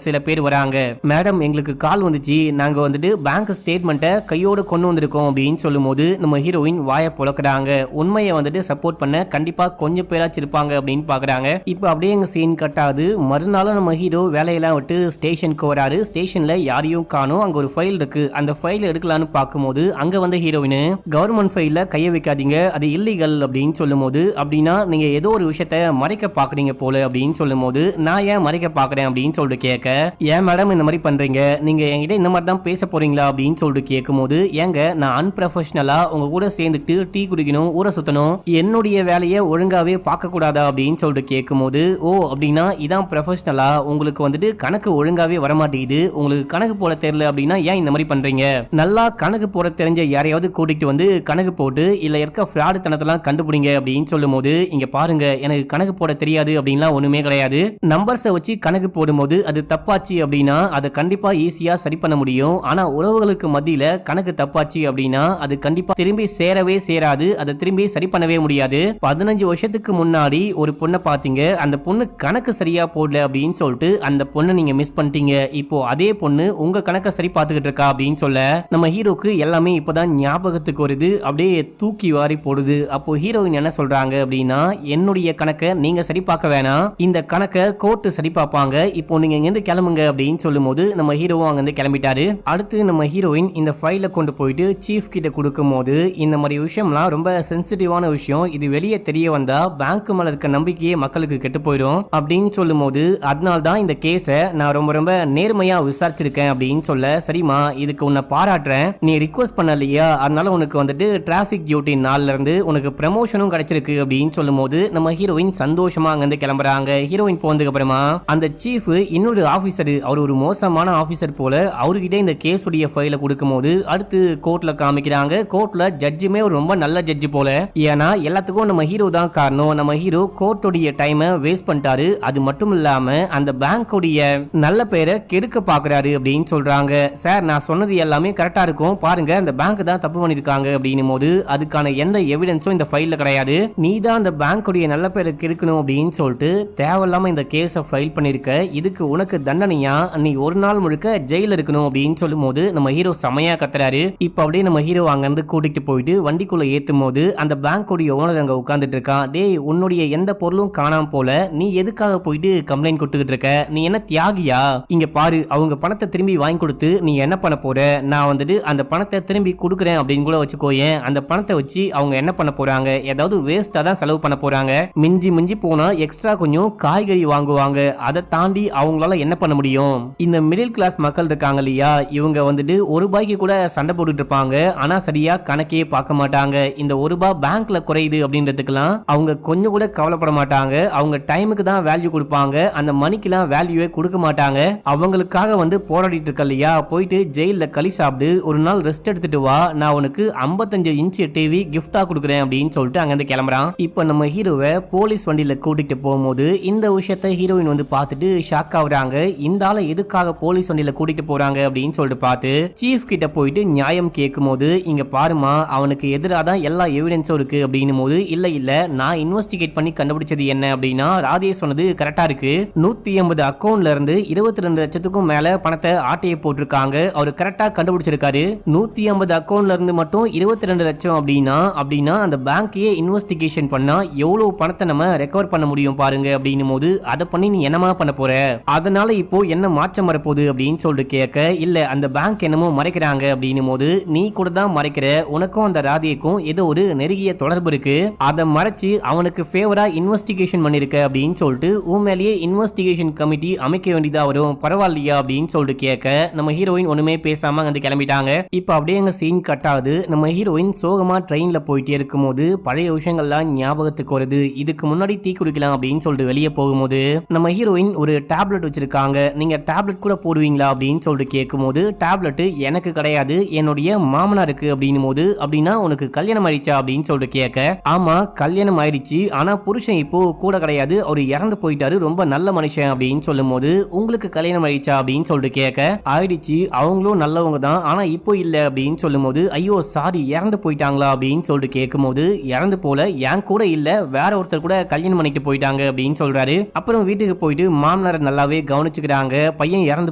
சில பேர் வராங்க. மேடம் எங்களுக்கு கால் வந்துச்சு, நாங்க வந்துட்டு பேங்க் ஸ்டேட்மெண்ட்டை கையோட கொண்டு வந்திருக்கோம் அப்படின்னு சொல்லும் போது நம்ம ஹீரோயின் வாயை புழக்கிறாங்க. உண்மையை வந்துட்டு சப்போர்ட் பண்ண கண்டிப்பா கொஞ்சம் பேராச்சும் இருப்பாங்க அப்படின்னு பாக்குறாங்க. இப்போ அப்படியே எங்க சீன் கட் ஆகுது. மறுநாளும் நம்ம ஹீரோ வேலையெல்லாம் விட்டு ஸ்டேஷனுக்கு வராரு. ஸ்டேஷன்ல யாரையும் காணோம். அங்க ஒரு ஃபைல் இருக்கு, அந்த ஃபைல் எடுக்கலான்னு பார்க்கும்போது அங்க வந்து ஹீரோயின் கவர்மெண்ட் ஃபைல்ல கைய வைக்காதீங்க, அது இல்லீகல் அப்படின்னு சொல்லும் போது, அப்படின்னா நீங்க ஏதோ ஒரு விஷயத்த மறைக்க பாக்குறீங்க போல அப்படின்னு சொல்லும் போது, நான் ஏன் மறைக்க பாக்குறேன் அப்படின்னு சொல்லிட்டு கேட்க, ஏன் மேடம் இந்த மாதிரி பண்றீங்க, நீங்க என்கிட்ட இந்த மாதிரி தான் பேச போறீங்களா அப்படின்னு சொல்லிட்டு கேட்கும்போது, ஏங்க நான் அன்ப்ரொஃபஷனலா உங்க கூட சேர்ந்துட்டு டீ குடிக்கணும், ஊரை சுத்தணும், என்னுடைய வேலையை ஒழுங்காவே பார்க்க கூடாதா அப்படின்னு சொல்லிட்டு கேட்கும்போது, ஓ அப்படின்னா இதான் ப்ரொஃபஷனலா, உங்களுக்கு வந்துட்டு கணக்கு ஒழுங்காவே வரமாட்டேங்குது, உங்களுக்கு கணக்கு போட தெரியல அப்படின்னா ஏன் இந்த மாதிரி பண்றீங்க, நல்லா கணக்கு போட தெரிஞ்ச யாரையாவது கூட்டிட்டு வந்து கணக்கு போட்டு இல்ல இருக்க ஃப்ராட் தனத்தெல்லாம் கண்டுபிடிங்க அப்படின்னு சொல்லும் போது, இங்க பாருங்க எனக்கு கணக்கு போட தெரியாது அப்படின்லாம் ஒண்ணுமே கிடையாது, நம்பர்ஸை வச்சு கணக்கு போடும்போது அது தப்பாச்சு அப்படின்னா அதை கண்டிப்பா ஈஸியா சரி பண்ண முடியும், ஆனா உறவுகளுக்கு மத்தியில கணக்கு தப்பாச்சு அப்படின்னா அது கண்டிப்பா திரும்பி சேரவே சேராது, அதை திரும்பி சரி பண்ணவே முடியாது. 15 வருஷத்துக்கு முன்னாடி ஒரு பொண்ணை பாத்தீங்க, அந்த பொண்ணு கணக்கு சரியா போடல அப்படின்னு சொல்லிட்டு அந்த பொண்ணை நீங்க மிஸ் பண்ணிட்டீங்க, இப்போ அதே பொண்ணு உங்க கணக்கை சரி பார்த்துக்கிட்டு இருக்கா அப்படின்னு சொல்ல நம்ம ஹீரோக்கு எல்லாமே இப்பதான் ஞாபகத்துக்கு வருது, அப்படியே தூக்கி வாரி போடுது. அப்போ ஹீரோயின் என்ன சொல்றாங்க அப்படின்னா, என்னுடைய கணக்கை நீங்க சரி பார்க்க வேணாம், இந்த கணக்கை கோர்ட்டு சரி பார்ப்பாங்க, இப்போ நீங்க இங்கிருந்து கிளம்புங்க அப்படின்னு சொல்லும் போது நம்ம ஹீரோவும் அங்கிருந்து கிளம்பிட்டாரு. அடுத்து நம்ம ஹீரோயின் இந்த ஃபைலை கொண்டு போயிட்டு சீஃப் கிட்ட கொடுக்கும் போது, இந்த மாதிரி விஷயம்லாம் ரொம்ப சென்சிட்டிவான விஷயம், இது வெளியே தெரிய வந்தா பேங்க் மேல இருக்க நம்பிக்கையே மக்களுக்கு கெட்டு போயிடும் அப்படின்னு சொல்லும் போது, அதனால தான் இந்த கேஸை நான் ரொம்ப ரொம்ப நேர்மையா விசாரிச்சிருக்கேன் அப்படின்னு சொல்ல, சரிமா இதுக்கு உன்னை பாராட்டுறேன், நீ ரிக்வஸ்ட் பண்ணலையா அதனால உனக்கு வந்துட்டு டிராபிக் டியூட்டி நாள்ல இருந்து உனக்கு ப்ரமோஷனும் கிடைச்சிருக்கு அப்படின்னு சொல்லும் போது நம்ம ஹீரோயின் சந்தோஷமா அங்கிருந்து கிளம்புறாங்க. ஹீரோயின் போனதுக்கு அப்புறமா அந்த சீஃப் இன்னொரு ஆபீசர், அவர் ஒரு மோசமான ஆபீசர் போல, அவர்கிட்ட இந்த கேஸ் உடைய ஃபைலை கொடுக்கும் போது அடுத்து கோர்ட்ல காமிக்கிறாங்க. கோர்ட்ல ஜட்ஜுமே ஒரு ரொம்ப நல்ல ஜட்ஜ் போல, ஏன்னா எல்லாத்துக்கும் நம்ம ஹீரோ தான் காரணம், நம்ம ஹீரோ கோர்ட்டுடைய டைமை வேஸ்ட் பண்ணிட்டாரு, அது மட்டும் இல்லாம அந்த பேங்கோடைய நல்ல பேரை கெடுக்க பாக்குறாரு அப்படின்னு சொல்றாங்க. சார் நான் சொன்னது எல்லாமே கரெக்டா இருக்கும், பாருங்க அந்த பேங்க் தான் தப்பு பண்ணிருக்காங்க அப்படின்னும் போது, அதுக்கான எந்த எவிடன்ஸும் இந்த ஃபைல்ல கிடையாது, நீ தான் அந்த பேங்கோடைய நல்ல பேரை கெடுக்கணும் அப்படின்னு சொல்லிட்டு தேவையில்லாம இந்த கேஸை ஃபைல் பண்ணிருக்க, இதுக்கு உனக்கு தண்டனையா நீ ஒரு நாள் முழுக்க ஜெயில இருக்கணும் அப்படின்னு சொல்லும் போது நம்ம ஹீரோ செமையா கத்துறாரு. இப்ப அப்படியே நம்ம ஹீரோ அங்க இருந்து கூட்டிட்டு போயிட்டு வண்டிக்குள்ள ஏத்தும் போது அந்த பேங்கோடைய ஓனர் அங்க உட்கார்ந்துட்டு இருக்கான். டேய் உன்னுடைய எந்த பொருளும் காணாம போல, நீ எதுக்காக போயிட்டு கம்ப்ளைண்ட் கொடுத்துக்கிட்டு இருக்க, நீ என்ன தியாகியா, இங்க பாரு அவங்க பணத்தை திரும்பி வாங்கி கொடுத்து நீ என்ன பண்ண போற, நான் வந்துட்டு அந்த பணத்தை திரும்பி கொடுக்குறேன் அப்படின்னு கூட வச்சுக்கோயேன், அந்த பணத்தை வச்சு அவங்க என்ன பண்ண போறாங்க, ஏதாவது வேஸ்டா தான் செலவு பண்ண போறாங்க, மிஞ்சி மிஞ்சி போனா எக்ஸ்ட்ரா கொஞ்சம் காய்கறி வாங்குவாங்க, அதை தாண்டி அவங்களால என்ன பண்ண முடியும், இந்த மிடில் கிளாஸ் மக்கள் இருக்காங்க இல்லையா, இவங்க வந்துட்டு ₹1 கூட சண்டை போட்டுட்டு இருப்பாங்க, ஆனா சரியா கணக்கே பார்க்க மாட்டாங்க, இந்த ₹1 பேங்க்ல குறையுது அப்படின்றதுக்கெல்லாம் அவங்க கொஞ்சம் கூட கவலைப்பட மாட்டாங்க, அவங்க டைமுக்கு தான் வேல்யூ கொடுப்பாங்க, அந்த மணிக்கெல்லாம் வேல்யூவே கொடுக்க மாட்டாங்க, அவங்களுக்காக வந்து போராடிட்டு இருக்க இல்லையா, போயிட்டு ஜெயில களி சாப்பிட்டு ஒரு நாள் ரெஸ்ட் எடுத்துட்டு வா, நான் உனக்கு 55 இன்ச் டிவி கிஃப்டா கொடுக்குறேன் அப்படின்னு சொல்லிட்டு அங்கிருந்து கிளம்புறான். இப்ப நம்ம ஹீரோவை போலீஸ் வண்டியில கூட்டிட்டு போகும்போது இந்த விஷயத்த ஹீரோயின் வந்து பார்த்துட்டு ஷாக் ஆகுறாங்க, இந்த ஆளை எதுக்காக போலீஸ் வண்டியில கூட்டிட்டு போறாங்க அப்படின்னு சொல்லிட்டு பார்த்து சீஃப் கிட்ட போயிட்டு நியாயம் கேட்கும் போது, இங்க பாருமா அவனுக்கு எதிராக தான் எல்லா எவிடன்ஸும் இருக்கு அப்படின்னும் போது, இல்ல நான் இன்வெஸ்டிகேட் பண்ணி கண்டுபிடிச்சது என்ன அப்படின்னா, ராதே சொன்னது கரெக்டா இருக்கு, 180 அக்கௌண்ட்ல இருந்து 22 லட்சத்துக்கும் மேல பணத்தை ஆட்டையை போட்டிருக்காங்க, அவர் கரெக்டா கண்டுபிடிச்சிருக்காரு, 150 அக்கௌண்ட்ல இருந்து மட்டும் 22 லட்சம் அப்படின்னா அந்த பேங்கையே இன்வெஸ்டிகேஷன் பண்ணா எவ்வளவு பணத்தை நம்ம ரெக்கவர் பண்ண முடியும் பாருங்க அப்படின்னும் போது, அதை பண்ணி நீ என்னமா பண்ண போற, அதனால இப்போ என்ன மாற்றம் வரப்போகுது அப்படின்னு சொல்லிட்டு கேட்க, இல்ல அந்த பேங்க் என்னமோ மறைக்கிறாங்க அப்படின்னும் போது, நீ கூட தான் மறைக்கிற, உனக்கும் அந்த ராதியக்கும் ஏதோ ஒரு நெருங்கிய தொடர்பு இருக்கு, அதை மறைச்சு அவனுக்கு ஃபேவரா இன்வெஸ்டிகேஷன் பண்ணிருக்க அப்படின்னு சொல்லிட்டு உண்மையிலேயே இன்வெஸ்டிகேஷன் கமிட்டி அமைக்க வேண்டியதா வரும், பரவாயில்லையா அப்படின்னு சொல்லிட்டு கேட்க நம்ம ஹீரோயின் ஒண்ணுமே பேசாம அங்க கிளம்பிட்டாங்க. இப்ப அப்படியே அங்க சீன் கட் ஆகுது. நம்ம ஹீரோயின் சோகமா ட்ரெயின்ல போயிட்டே இருக்கும்போது பழைய விஷயங்கள்லாம் ஞாபகத்துக்கு வருது. இதுக்கு முன்னாடி டீ குடிக்கலாம் அப்படின்னு சொல்லிட்டு வெளியே போகும்போது நம்ம ஹீரோயின் ஒரு டேப்லெட் வச்சிருக்காங்க, நீங்க டேப்லெட் கூட போடுவீங்களா அப்படின்னு சொல்லிட்டு கேட்கும்போது டேப்லெட் எனக்கு கிடையாது, என்னுடைய மாமனாருக்கு அப்படின்னும் போது அப்படின்னா உனக்கு கல்யாணம் ஆயிடுச்சா அப்படின்னு சொல்லிட்டு கேட்க, ஆமா கல்யாணம் ஆயிடுச்சு, ஆனா புருஷன் இப்போ கூட கிடையாது, அவர் இறந்து போயிட்டாரு, ரொம்ப நல்ல மனுஷன் அப்படின்னு சொல்லும் போது உங்களுக்கு கல்யாணம் ஆயிடுச்சா அப்படின்னு சொல்லிட்டு கேட்க, ஆயிடுச்சு அவங்களும் நல்லவங்க தான், ஆனா இப்போ இல்ல அப்படின்னு சொல்லும் போது ஐயோ சாரி இறந்து போயிட்டாங்களா அப்படின்னு சொல்லிட்டு கேட்கும்போது இறந்து போல, என் கூட இல்ல வேற ஒருத்தர் கூட கல்யாணம் பண்ணிட்டு போயிட்டாங்க அப்படின்னு சொல்றாரு. அப்புறம் வீட்டுக்கு போயிட்டு மாமனாரை நல்லாவே கவனிச்சுக்கிறாங்க, பையன் இறந்து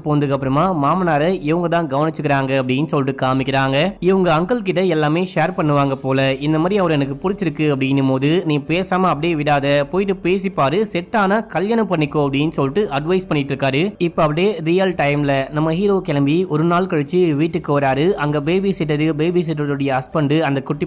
போனதுக்கு அப்புறமா மாமனாரை இவங்க தான் கவனிச்சுக்கிறாங்க அப்படின்னு சொல்லிட்டு காமிக்கிறாங்க. இவங்க அங்கிள் கிட்ட எல்லாமே ஷேர் பண்ணுவாங்க போல, இந்த மாதிரி அவர் எனக்கு பிடிச்சிருக்கு அப்படின்னும் போது நீ பேசாம அப்படியே விடாத, போயிட்டு பேசிப்பாரு, செட் ஆனா கல்யாணம் பண்ணிக்கோ அப்படின்னு சொல்லிட்டு அட்வைஸ் பண்ணிட்டு இருக்காரு. இப்ப அப்படியே ரியல் டைம்ல நம்ம ஹீரோ கிளம்பி ஒரு நாள் கழிச்சு வீட்டுக்கு வராரு. அங்க பேபி சிட்டருடைய ஹஸ்பண்ட் அந்த குட்டி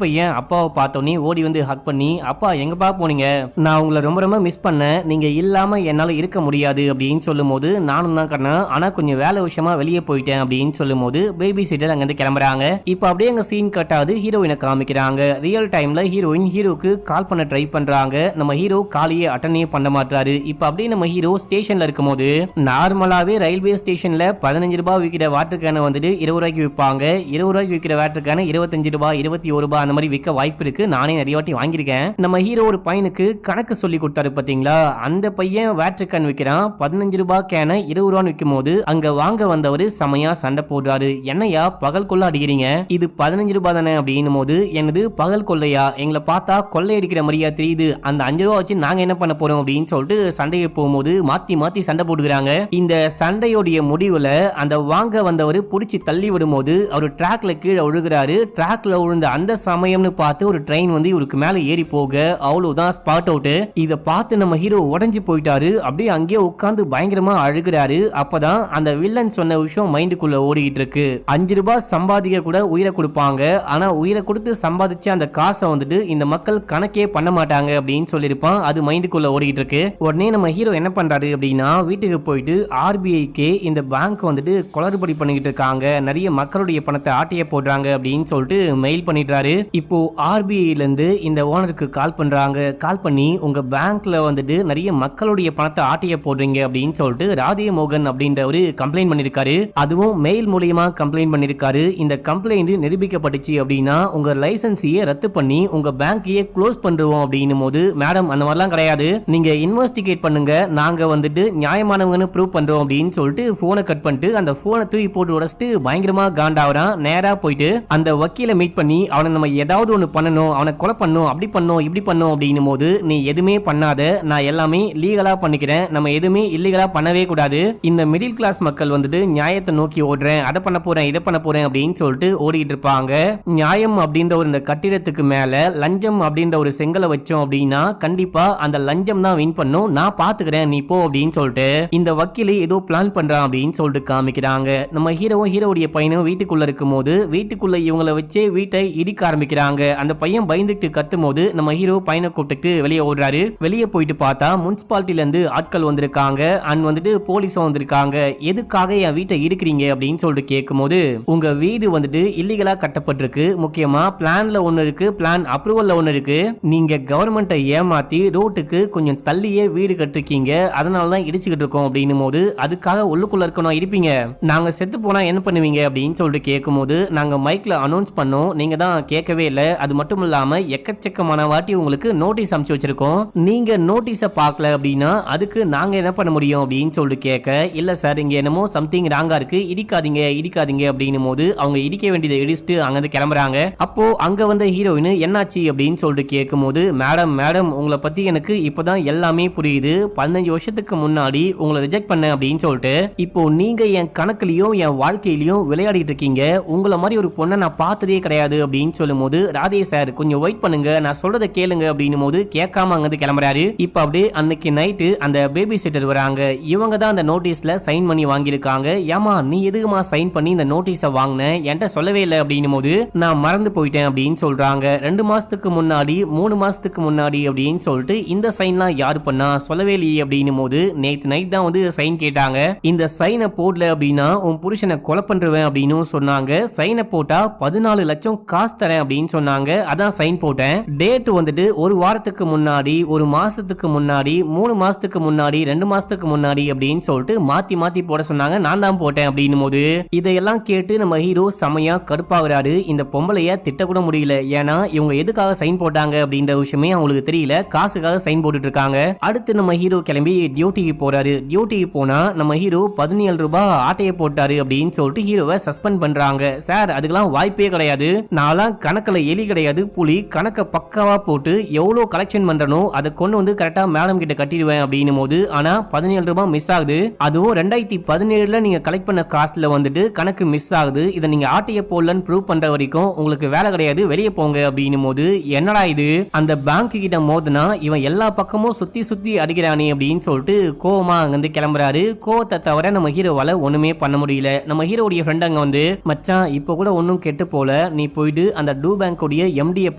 பையன் அப்பாவை பார்த்தோன்னே ஓடி வந்து ஹக் பண்ணி, அப்பா எங்கப்பா போனீங்க, நான் உங்களை ரொம்ப ரொம்ப மிஸ் பண்ணேன், நீங்க இல்லாம என்னால இருக்க முடியாது அப்படின்னு சொல்லும் போது நானும் தான் கண்ணா, ஆனா கொஞ்சம் வேலை விஷயமா வெளியே போயிட்டேன் அப்படின்னு சொல்லும் போது பேபி சிட்டர் அங்க இருந்து கிளம்புறாங்க. இப்ப அப்படியே அங்க சீன் கட்டாது ஹீரோயினை காமிக்கிறாங்க. ரியல் டைம்ல ஹீரோயின் ஹீரோக்கு கால் பண்ண ட்ரை பண்றாங்க, நம்ம ஹீரோ காலையே அட்டனே பண்ண மாட்டாரு. இப்ப அப்படியே நம்ம ஹீரோ ஸ்டேஷன்ல இருக்கும் போது நார்மலாவே ரயில்வே ஸ்டேஷன்ல 15 ரூபாய் விற்கிற வாட்டர் கேனை வந்துட்டு 20 ரூபாய்க்கு விற்பாங்க, 20 ரூபாய்க்கு விற்கிற வாட்டர் கேனை 25 ரூபாய் 21 ரூபாய் அந்த மாதிரி விற்க வாய்ப்பு இருக்கு, நானே நிறைய வாட்டி வாங்கியிருக்கேன். நம்ம ஹீரோ ஒரு பையனுக்கு கணக்கு சொல்லி கொடுத்தாரு பாத்தீங்களா, அந்த பையன் வாட்டர் கேன் விற்கிறான், 15 ரூபாய் கேனை 20 ரூபான்னு விற்கும் போது அங்க வாங்க வந்தவர் செமையா சண்டை போடுறாரு, என்னையா பகல் கொள்ள அடிக்கிறீங்க, இது 15 ரூபாய் தானே அப்படின்னும் போது என்னது பகல் கொள்ளையா, எங்களை பார்த்தா கொள்ளை அடிக்கிற மாதிரியா தெரியுது, அந்த 5 ரூபாய் வச்சு நாங்க என்ன பண்ண போறோம் அப்படின்னு சொல்லிட்டு சண்டையை போகும்போது மாத்தி சண்டை போட்டுக்கிறாங்க. இந்த சண்டையோடைய முடிவுல அந்த வாங்க வந்தவர் புடிச்சு தள்ளி விடும்போது அவர் ட்ராக்ல கீழே விழுகிறாரு. ட்ராக்ல விழுந்த அந்த சமயம்னு பார்த்து ஒரு ட்ரெயின் வந்து இவருக்கு மேல ஏறி போக அவ்வளவுதான் ஸ்பாட் அவுட். இத பார்த்து நம்ம ஹீரோ உடைஞ்சு போயிட்டாரு, அப்படியே அங்கேயே உட்கார்ந்து பயங்கரமா அழுகிறாரு. அப்பதான் அந்த வில்லன் சொன்ன விஷயம் மைண்டுக்குள்ள ஓடிட்டு இருக்கு, 5 ரூபாய் சம்பாதிக்க கூட உயிரை கொடுப்பாங்க, ஆனா உயிரை கொடுத்து சம்பாதிச்ச அந்த காசை வந்துட்டு இந்த மக்கள் கணக்கே பண்ண மாட்டாங்க அப்படின்னு சொல்லியிருப்பான். அது மைண்டுக்குள்ள ஓடிட்டு இருக்கு. உடனே நம்ம ஹீரோ என்ன பண்றாரு அப்படின்னா வீட்டுக்கு போயிட்டு ஆர்பிஐக்கு இந்த பேங்க் வந்துட்டு குளறுபடி பண்ணிக்கிட்டு இருக்காங்க, நிறைய மக்களுடைய பணத்தை ஆட்டைய போடுறாங்க அப்படின்னு சொல்லிட்டு மெயில் பண்ணிடுறாரு. இப்போ ஆர்பிஐல இருந்து இந்த ஓனருக்கு கால் பண்றாங்க, கால் பண்ணி உங்க பேங்க்ல வந்துட்டு நிறைய மக்களுடைய பணத்தை ஆட்டைய போடுறீங்க அப்படின்னு சொல்லிட்டு ராதே மோகன் அப்படின்றவரு கம்ப்ளைண்ட் பண்ணிருக்காரு. அதுவும் மெயில் மூலியமா கம்ப்ளைண்ட் பண்ணிருக்காரு. இந்த கம்ப்ளைண்ட் நிரூபிக்கப்பட்டுச்சு அப்படின்னா உங்க லைசன்ஸையே ரத்து பண்ணி உங்க பேங்கையே க்ளோஸ் பண்ணுவோம் அப்படின்னும் போது மேடம் அந்த மாதிரிலாம் கிடையாது, நீங்க இன்வெஸ்டிகேட் பண்ணுங்க, நாங்க வந்துட்டு நியாயமானவங்கன்னு ப்ரூவ் பண்றோம் அப்படின்னு சொல்லிட்டு போனை கட் பண்ணிட்டு அந்த போனை தூக்கி போட்டு உடச்சிட்டு பயங்கரமா காண்டாவறான். நேரா போயிட்டு அந்த வக்கீலை மீட் பண்ணி அவனை நம்ம ஏதாவது ஒண்ணு பண்ணணும், அவனை கொலை பண்ணணும், அப்படி பண்ணணும் இப்படி பண்ணணும் அப்படின்னும் போது நீ எதுவுமே பண்ணாத, நான் எல்லாமே லீகலா பண்ணிக்கிறேன், நம்ம எதுவுமே இல்லீகலா பண்ணவே கூடாது, இந்த மிடில் கிளாஸ் மக்கள் வந்துட்டு நியாயத்தை நோக்கி ஓடுறேன், அதை பண்ண போறேன் இதை பண்ண போறேன் அப்படின்னு சொல்லிட்டு ஓடிட்டு இருப்பாங்க. நியாயம் அப்படின்ற ஒரு இந்த கட்டிடத்துக்கு மேல லஞ்சம் அப்படின்ற ஒரு செங்கலை வச்சோம் அப்படின்னா கண்டிப்பா அந்த லஞ்சம் தான் வின் பண்ணும், நான் பாத்துக்கிறேன் நீ போ அப்படின்னு சொல்லிட்டு இந்த வக்கீல் ஏதோ பிளான் பண்றான் அப்படின்னு சொல்லிட்டு காமிக்கிறாங்க. நம்ம ஹீரோவுடைய பையனும் வீட்டுக்குள்ள இருக்கும் போது வீட்டுக்குள்ள இவங்களை வச்சே வீட்டை இடிக்க ஆரம்பிக்கிறாங்க. அந்த பையன் பயந்துட்டு கத்தும் போது நம்ம ஹீரோ பையனை கூப்பிட்டு வெளியே ஓடுறாரு. வெளியே போயிட்டு பார்த்தா முனிசிபாலிட்டில இருந்து ஆட்கள் வந்திருக்காங்க, அண்ட் வந்துட்டு போலீஸும் வந்திருக்காங்க. எதுக்காக என் வீட்டை இடிக்கிறீங்க அப்படின்னு சொல்லிட்டு கேட்கும் போது உங்க வீடு வந்துட்டு இல்லீகலா கட்டப்பட்டிருக்கு, முக்கியமா பிளான்ல ஒண்ணு இருக்கு, பிளான் அப்ரூவல்ல ஒண்ணு இருக்கு, நீங்க கவர்மெண்ட்டை ஏமாத்தி ரோட்டுக்கு கொஞ்சம் தள்ளியே வீடு கட்டிருக்கீங்க, அதனாலதான் இடிச்சுக்கிட்டு இருக்கோம் அப்படின்னும் போது அதுக்காக உள்ளுக்குள்ள இருக்கணும் இருப்பீங்க, நாங்க செத்து போனா என்ன பண்ணுவீங்க அப்படின்னு சொல்லிட்டு கேட்கும் போது நாங்க மைக்ல அனௌன்ஸ் பண்ணோம், நீங்க தான் கேட்கவே இல்லை, அது மட்டும் இல்லாம எக்கச்சக்கமான வாட்டி உங்களுக்கு நோட்டீஸ் அனுப்பிச்சு வச்சிருக்கோம், நீங்க நோட்டீஸை பார்க்கல அப்படின்னா அதுக்கு நாங்க என்ன பண்ண முடியும் அப்படின்னு சொல்லிட்டு கேட்க, இல்ல சார் இங்க என்னமோ சம்திங் ராங்கா இருக்கு, இடிக்காதீங்க அப்படின்னும் போது அவங்க இடிக்க வேண்டியதை இடிச்சுட்டு அங்கிருந்து கிளம்புறாங்க. அப்போ அங்க வந்த ஹீரோயின் என்னாச்சு அப்படின்னு சொல்லிட்டு கேட்கும் போது மேடம் உங்களை பத்தி எனக்கு இப்பதான் எல்லாமே புரியுது, 15 வருஷத்துக்கு முன்னாடி உங்களை ரிஜெக்ட் பண்ண அப்படின்னு சொல்லிட்டு இப்போ நீங்க என் கணக்குலயும் என் வாழ்க்கையிலயும் விளையாடிட்டு இருக்கீங்க, உங்களை மாதிரி ஒரு பொண்ணை நான் பார்த்ததே கிடையாது அப்படின்னு சொல்லும் போது ராதே சார் கொஞ்சம் வெயிட் பண்ணுங்க, நான் சொல்றதை கேளுங்க அப்படின்னும் போது கேட்காம அங்கிருந்து கிளம்புறாரு. இப்ப அப்படியே அன்னைக்கு நைட்டு அந்த பேபி சிட்டர் வராங்க, இவங்க தான் அந்த நோட்டீஸ்ல சைன் பண்ணி வாங்கியிருக்காங்க. ஏமா நீ எதுக்குமா சைன் பண்ணி இந்த நோட்டீஸை வாங்கின, என்கிட்ட சொல்லவே இல்லை அப்படின்னும் போது நான் மறந்து போயிட்டேன் அப்படின்னு சொல்றாங்க. 2 மாசத்துக்கு முன்னாடி 3 மாசத்துக்கு முன்னாடி அப்படின்னு சொல்லிட்டு இந்த சைன்லாம் யாரு பண்ணா சொல்லவே இல்லையே அப்படின்னும் போது நேத்து நைட் தான் வந்து சைன் கேட்டாங்க, இந்த சைனை போடல அப்படின்னா உன் புருஷனை கொலை பண்றேன் அப்படின்னு சொன்னாங்க, சைனை போட்டா 14 லட்சம் காசு தரேன் அப்படின்னு சொன்னாங்க, அதான் சைன் போட்டேன், டேட் வந்துட்டு 1 வாரத்துக்கு முன்னாடி, ஒரு மாசத்துக்கு முன்னாடி, 3 மாசத்துக்கு முன்னாடி, 2 மாசத்துக்கு முன்னாடி அப்படின்னு சொல்லிட்டு மாத்தி மாத்தி போட சொன்னாங்க. நான் தான் போட்டேன் அப்படின்னும் போது இதையெல்லாம் கேட்டு நம்ம ஹீரோ செமையா கடுப்பாகிறாரு. இந்த பொம்பளைய திட்டக்கூட முடியல. ஏன்னா இவங்க எதுக்காக சைன் போட்டாங்க அப்படின்ற விஷயமே அவங்களுக்கு தெரியல. காசுக்காக சைன் போட்டுட்டு இருக்காங்க. அடுத்து நம்ம ஹீரோ கிளம்பி டியூட்டிக்கு போறாரு. டியூட்டிக்கு போனா நம்ம ஹீரோ 17 ரூபாய் ஆட்டையை போட்டாரு அப்படின்னு சொல்லிட்டு ஹீரோவை சஸ்பெண்ட் பண்றாங்க. சார் அதுக்கெல்லாம் வாய்ப்பே கிடையாது. நான்லாம் கணக்குல எலி கிடையாது, புலி. கணக்க பக்காவா போட்டு எவ்வளவு கலெக்ஷன் பண்றனோ அதை கொண்டு வந்து கரெக்டா மேடம் கிட்ட கட்டிடுவேன் அப்படின்னும் போது ஆனா 17 ரூபாய் மிஸ் ஆகுது. அதுவும் 2017 நீங்க கலெக்ட் பண்ண காஸ்ட்ல வந்துட்டு கணக்கு மிஸ் ஆகுது. இதை நீங்க ஆட்டைய போடலன்னு ப்ரூவ் பண்ற வரைக்கும் உங்களுக்கு வேலை கிடையாது, வெளியே போங்க அப்படின்னும் போது என்னடா இது, அந்த பேங்க் கிட்ட மோதுனா இவன் எல்லா பக்கமும் சுத்தி சுத்தி அடிக்கிறானே அப்படின்னு சொல்லிட்டு கோவமா அங்கிருந்து கிளம்புறாரு. கோவத்தை தவிர நம்ம ஹீரோவால ஒண்ணுமே பண்ண முடியல. நம்ம ஹீரோடைய ஃப்ரெண்ட் அங்க வந்து, மச்சான் இப்போ கூட ஒன்னும் கெட்டு போல, நீ போயிட்டு அந்த டூ பேங்க் உடைய எம்டியை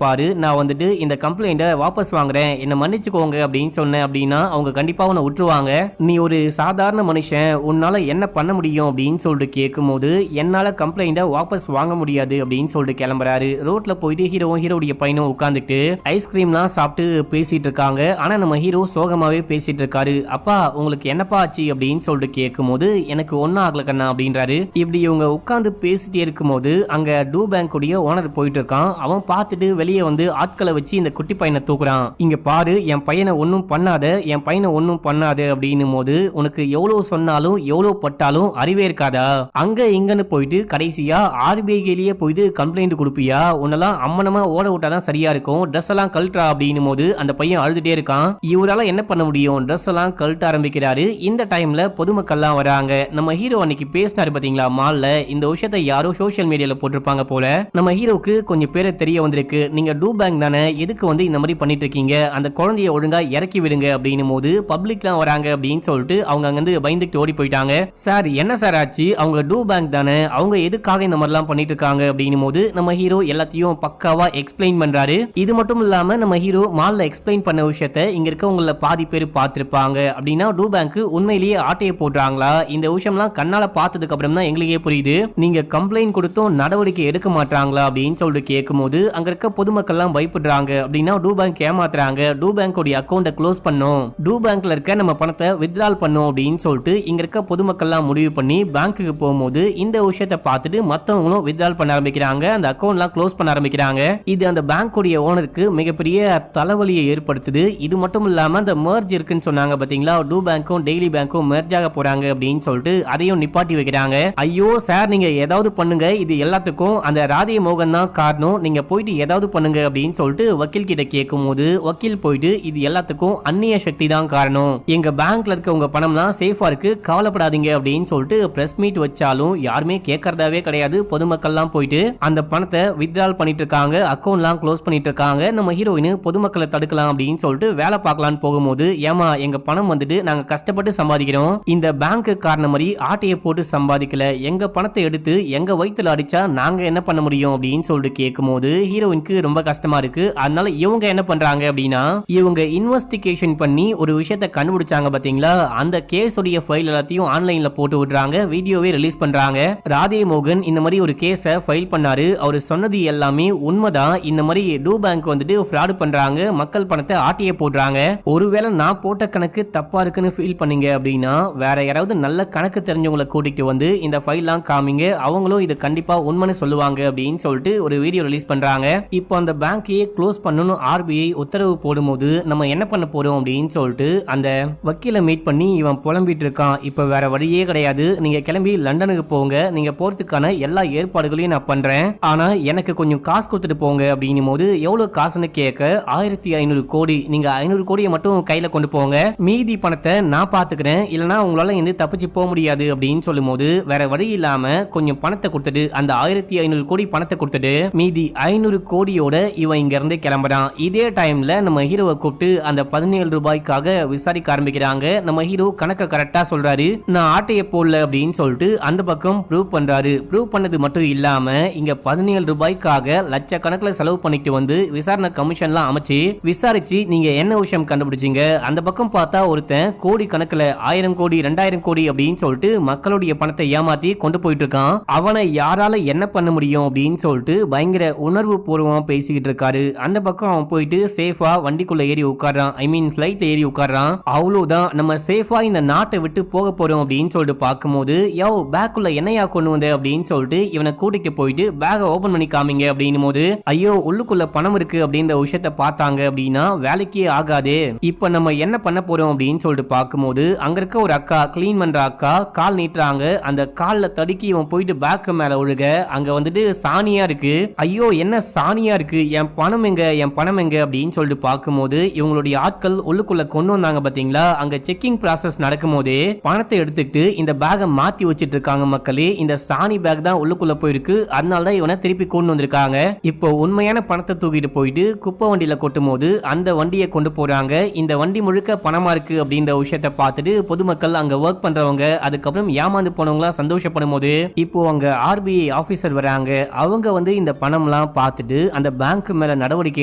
பாரு, நான் வந்துட்டு இந்த கம்ப்ளைண்ட்டை வாபஸ் வாங்குறேன், என்ன மன்னிச்சுக்கோங்க அப்படின்னு சொன்னேன் அப்படின்னா அவங்க கண்டிப்பா உன்னை விட்டுருவாங்க. நீ ஒரு சாதாரண மனுஷன், உன்னால என்ன பண்ண முடியும் அப்படின்னு சொல்லிட்டு கேட்கும் போது என்னால கம்ப்ளைண்ட்டை வாபஸ் வாங்க முடியாது அப்படின்னு சொல்லிட்டு கிளம்புறாரு. ரோட்ல போயிட்டு ஹீரோடைய பையனும் உட்காந்துட்டு ஐஸ்கிரீம்லாம் சாப்பிட்டு பேசிட்டு இருக்காங்க. ஆனா நம்ம ஹீரோ சோகமாவே பேசிட்டு இருக்காரு. அப்பா உங்களுக்கு என்னப்பா ஆச்சு அப்படின்னு சொல்லிட்டு கேட்கும் போது எனக்கு ஒன்னும் ஆகல கண்ணா அப்படின்றாரு. இப்படி இவங்க உட்காந்து பேசிட்டே இருக்கும் போது அங்க டூ பேங்க் உடைய ஓனர் போயிட்டு இருக்கான். அவன் பார்த்துட்டு வெளியே வந்து ஆட்களை வச்சு இந்த குட்டி பையனை தூக்குறான். இங்க பாரு, என் பையனை ஒன்னும் பண்ணாத, என் பையனை ஒன்னும் பண்ணாத அப்படின்னும் போது உனக்கு எவ்வளவு சொன்னாலும் எவ்வளவு பட்டாலும் அறிவே இருக்காதா, அங்க இங்கன்னு போயிட்டு கடைசியா ஆர்பிஐலேயே போயிட்டு கம்ப்ளைண்ட் கொடுப்பியா, உன்னெல்லாம் அம்மனமா ஓட விட்டாதான் சரியா இருக்கும், ட்ரெஸ் எல்லாம் கழட்டா அப்படின்னும் போது அந்த பையன் அழுதுட்டே இருக்கான். இவரால என்ன பண்ண முடியும், ட்ரெஸ் எல்லாம் கழட்ட ஆரம்பிக்கிறாரு. இந்த டைம்ல பொதுமக்கள்லாம் வராங்க. நம்ம ஹீரோ அன்னைக்கு பேசினாரு பாத்தீங்களா மால்ல, இந்த விஷயத்தை யாரோ சோஷியல் மீடியால போட்டிருப்பாங்க போல. நம்ம ஹீரோக்கு கொஞ்சம் பேரை தெரிய வந்திருக்கு. நீங்க டூ பேங்க் தானே, எதுக்கு வந்து இந்த மாதிரி பண்ணிட்டு இருக்கீங்க, அந்த குழந்தைய ஒழுங்கா இறக்கி விடுங்க அப்படின்னும் போது பப்ளிக்லாம் வராங்க அப்படின்னு சொல்லிட்டு அவங்க அங்கிருந்து பயந்துட்டு ஓடி போயிட்டாங்க. சார் என்ன சார் ஆச்சு, அவங்க டூ பேங்க் தானே, அவங்க எதுக்காக இந்த மாதிரிலாம் பண்ணிட்டு இருக்காங்க அப்படின்னும் போது நம்ம ஹீரோ எல்லாத்தையும் பக்காவா எக்ஸ்பிளைன் பண்றாரு. இது மட்டும் இல்லாம நம்ம ஹீரோ மால்ல எக்ஸ்பிளைன் பண்ண விஷயத்தை இங்க இருக்கவங்கள பாதி பேர் பார்த்திருப்பாங்க. அப்படின்னா டூ பேங்க் உண்மையிலேயே ஆட்டையை போடுறாங்களா, இந்த விஷயம்லாம் கண்ணால பார்த்ததுக்கு அப்புறம் தான் எங்களுக்கே புரியுது. நீங்க கம்ப்ளைண்ட் கொடுத்தும் நடவடிக்கை எடுக்க மாட்டாங்களா அப்படின்னு சொல்லிட்டு கேட்கும்போது அங்க இருக்க பொதுமக்கள்லாம் பயப்படுறாங்க. அப்படின்னா டூ பேங்க் ஏமாத்துறாங்க, டூ பேங்க் உடைய அக்கௌண்ட்டை க்ளோஸ் பண்ணோம், டூ பேங்க்ல இருக்க நம்ம பணத்தை வித்ட்ரால் பண்ணோம் அப்படின்னு சொல்லிட்டு இங்க இருக்க பொதுமக்கள்லாம் முடிவு பண்ணி பேங்க்குக்கு போகும்போது இந்த விஷயத்தை பார்த்துட்டு மத்தவங்களும் வித்ட்ரால் பண்ண ஆரம்பிக்கிறாங்க, அந்த அக்கௌண்ட்லாம் க்ளோஸ் பண்ண ஆரம்பிக்கிறாங்க. இது அந்த பேங்க் உடைய ஓனருக்கு மிகப்பெரிய தலைவலியை ஏற்படுத்துது. இது மட்டும் இல்லாம அந்த மெர்ஜ் இருக்குன்னு சொன்னாங்க பாத்தீங்களா, டூ பேங்க்கும் டெய்லி பேங்க்கும் மெர்ஜ் ஆக போறாங்க அப்படின்னு சொல்லிட்டு அதையும் நிப்பாட்டி வைக்கிறாங்க. ஐயோ சார் நீங்க ஏதாவது பண்ணுங்க, இது எல்லாத்துக்கும் அந்த ராதே மோகன் தான் காரணம், நீங்க போயிட்டு ஏதாவது பண்ணுங்க அப்படின்னு சொல்லிட்டு வக்கீல் கிட்ட கேட்கும் போது வக்கீல் போயிட்டு இது எல்லாத்துக்கும் அந்நிய சக்தி தான் காரணம், எங்க பேங்க்ல இருக்க உங்க பணம்லாம் சேஃபா இருக்கு, கவலைப்படாதீங்க அப்படின்னு சொல்லிட்டு பிரஸ் மீட் வச்சாலும் யாருமே கேட்கறதாவே கிடையாது. பொதுமக்கள்லாம் போயிட்டு அந்த பணத்தை வித்ட்ரால் பண்ணிட்டு இருக்காங்க, அக்கௌண்ட்லாம் க்ளோஸ் பண்ணிட்டு இருக்காங்க. நம்ம ஹீரோயின் பொதுமக்களை தடுக்கலாம் அப்படின்னு சொல்லிட்டு வேலை பார்க்கலான்னு போகும்போது, ஏமா எங்க பணம் வந்துட்டு நாங்க கஷ்டப்பட்டு சம்பாதிக்கிறோம், இந்த பேங்க் காரணம் மாதிரி ஆட்டையை போட்டு சம்பாதிக்கல, எங்க பணத்தை எடுத்து எங்க வயிற்றுல அடிச்சா நாங்க என்ன பண்ண முடியும் அப்படின்னு சொல்லிட்டு கேட்கும்போது ஹீரோயினுக்கு ரொம்ப கஷ்டமா இருக்கு. அதனால இவங்க என்ன பண்றாங்க அப்படின்னா, இவங்க இன்வெஸ்டிகேஷன் பண்ணி ஒரு விஷயத்தை கண்டுபிடிச்சாங்க பாத்தீங்களா, அந்த கேஸ் உடைய ஃபைல் எல்லாத்தையும் ஆன்லைன்ல போட்டு விடுறாங்க, வீடியோவே ரிலீஸ் பண்றாங்க. ராதே மோகன் இந்த மாதிரி ஒரு கேஸை ஃபைல் பண்ணாரு, அவர் சொன்னது எல்லாமே உண்மைதான், இந்த மாதிரி டூ பேங்க் வந்துட்டு ஃப்ராட் பண்றாங்க, மக்கள் பணத்தை ஆட்டியே போடுறாங்க, ஒருவேளை நான் போட்ட கணக்கு தப்பா இருக்குன்னு ஃபீல் பண்ணீங்க அப்படின்னா வேற யாராவது நல்ல கணக்கு தெரிஞ்சவங்களை கூட்டிட்டு வந்து இந்த ஃபைல்லாம் காமிங்க, அவங்களும் இது கண்டிப்பா உண்மைன்னு சொல்லுவாங்க அப்படின்னு சொல்லிட்டு ஒரு வீடியோ ரிலீஸ் பண்றாங்க. இப்போ அந்த பேங்கையே க்ளோஸ் பண்ணணும் ஆர்பிஐ உத்தரவு போடும்போது நம்ம என்ன பண்ண போறோம் அப்படின்னு சொல்லிட்டு அந்த வக்கீலை மீட் பண்ணி இவன் புலம்பிட்டு இருக்கான். இப்போ வேற வழியே கிடையாது, நீங்க கிளம்பி லண்டனுக்கு போங்க, நீங்க போறதுக்கான எல்லா ஏற்பாடுகளையும் நான் பண்றேன், ஆனா எனக்கு கொஞ்சம் காசு கொடுத்துட்டு போங்க அப்படின்னும் போது எவ்வளவு காசுன்னு கேட்க 1500 கோடி, நீங்க 500 கோடியை மட்டும் கையில கொண்டு போங்க, மீதி பணத்தை நான் பாத்துக்கிறேன், இல்லனா உங்களால இருந்து தப்பிச்சு போக முடியாது அப்படின்னு சொல்லும் போது வேற வழி இல்லாம கொஞ்சம் பணத்தை கொடுத்துட்டு அந்த 1500 கோடி பணத்தை கொடுத்துட்டு மீதி 500 கோடியோட இவன் இங்க இருந்து கிளம்புறான். இதே டைம்ல நம்ம ஹீரோவை கூப்பிட்டு அந்த 17 ரூபாய்க்காக விசாரிக்க ஆரம்பிக்கிறாங்க. நம்ம ஹீரோ கணக்க கரெக்டா சொல்றாரு, நான் ஆட்டைய போடல அப்படின்னு சொல்லிட்டு அந்த பக்கம் ப்ரூவ் பண்றாரு. ப்ரூவ் பண்ணது மட்டும் இல்லாம இங்க 17 ரூபாய்க்காக லட்சக்கணக்கில் செலவு பண்ணிட்டு வந்து விசாரணை கமிஷன்லாம் அமைச்சு விசாரிச்சு நீங்க என்ன விஷயம் கண்டுபிடிச்சீங்க, அந்த பக்கம் பார்த்தா ஒருத்தன் கோடி கணக்குல 1000 கோடி 2000 கோடி அப்படின்னு சொல்லிட்டு மக்களுடைய பணத்தை ஏமாத்தி கொண்டு போயிட்டு இருக்கான், அவனை யாரால என்ன பண்ண முடியும் அப்படின்னு சொல்லிட்டு பயங்கர உணர்வு பூர்வமா பேசிக்கிட்டு இருக்காரு. அந்த பக்கம் அவன் போயிட்டு வச்சுட்டு சேஃபா வண்டிக்குள்ள ஏறி உட்கார்றான். ஐ மீன் ஃபிளைட்ல ஏறி உட்கார்றான். அவ்வளவுதான், நம்ம சேஃபா இந்த நாட்டை விட்டு போக போறோம் அப்படின்னு சொல்லிட்டு பார்க்கும்போது, யோ பேக்குள்ள என்னையா கொண்டு வந்த அப்படின்னு சொல்லிட்டு இவனை கூட்டிட்டு போயிட்டு பேக்கை ஓபன் பண்ணி காமிங்க அப்படின்னும் போது, ஐயோ உள்ளுக்குள்ள பணம் இருக்கு அப்படின்ற விஷயத்த பார்த்தாங்க அப்படின்னா வேலைக்கே ஆகாதே, இப்ப நம்ம என்ன பண்ண போறோம் அப்படின்னு சொல்லிட்டு பார்க்கும்போது, அங்க இருக்க ஒரு அக்கா கிளீன் பண்ற அக்கா கால் நீட்டுறாங்க. அந்த கால்ல தடுக்கி இவன் போயிட்டு பேக்கு மேல ஒழுக அங்க வந்துட்டு சாணியா இருக்கு. ஐயோ என்ன சாணியா இருக்கு, என் பணம் எங்க, என் பணம் எங்க அப்படின்னு சொல்லிட்டு பார்க்கும்போது, இவங்களுடைய ஆட்கள் உள்ளுக்குள்ள கொண்டு வந்தாங்க பாத்தீங்களா, அங்க செக்கிங் ப்ராசஸ் நடக்கும் போதே பணத்தை எடுத்துக்கிட்டு இந்த பேக்கை மாத்தி வச்சிட்டு இருக்காங்க மக்களே. இந்த சாணி பேக் தான் உள்ளுக்குள்ள போயிருக்கு, அதனால தான் இவனை திருப்பி கொண்டு வந்திருக்காங்க. இப்போ உண்மையான பணத்தை தூக்கிட்டு போயிட்டு குப்பை வண்டியில கொட்டும் போது அந்த வண்டியை கொண்டு போறாங்க. இந்த வண்டி முழுக்க பணமா இருக்கு அப்படின்ற விஷயத்தை பார்த்துட்டு பொதுமக்கள், அங்க ஒர்க் பண்றவங்க, அதுக்கப்புறம் ஏமாந்து போனவங்களா சந்தோஷப்படும் போது, இப்போ அங்க ஆர்பிஐ ஆபீசர் வராங்க. அவங்க வந்து இந்த பணம்லாம் பார்த்துட்டு அந்த பேங்க் மேல நடவடிக்கை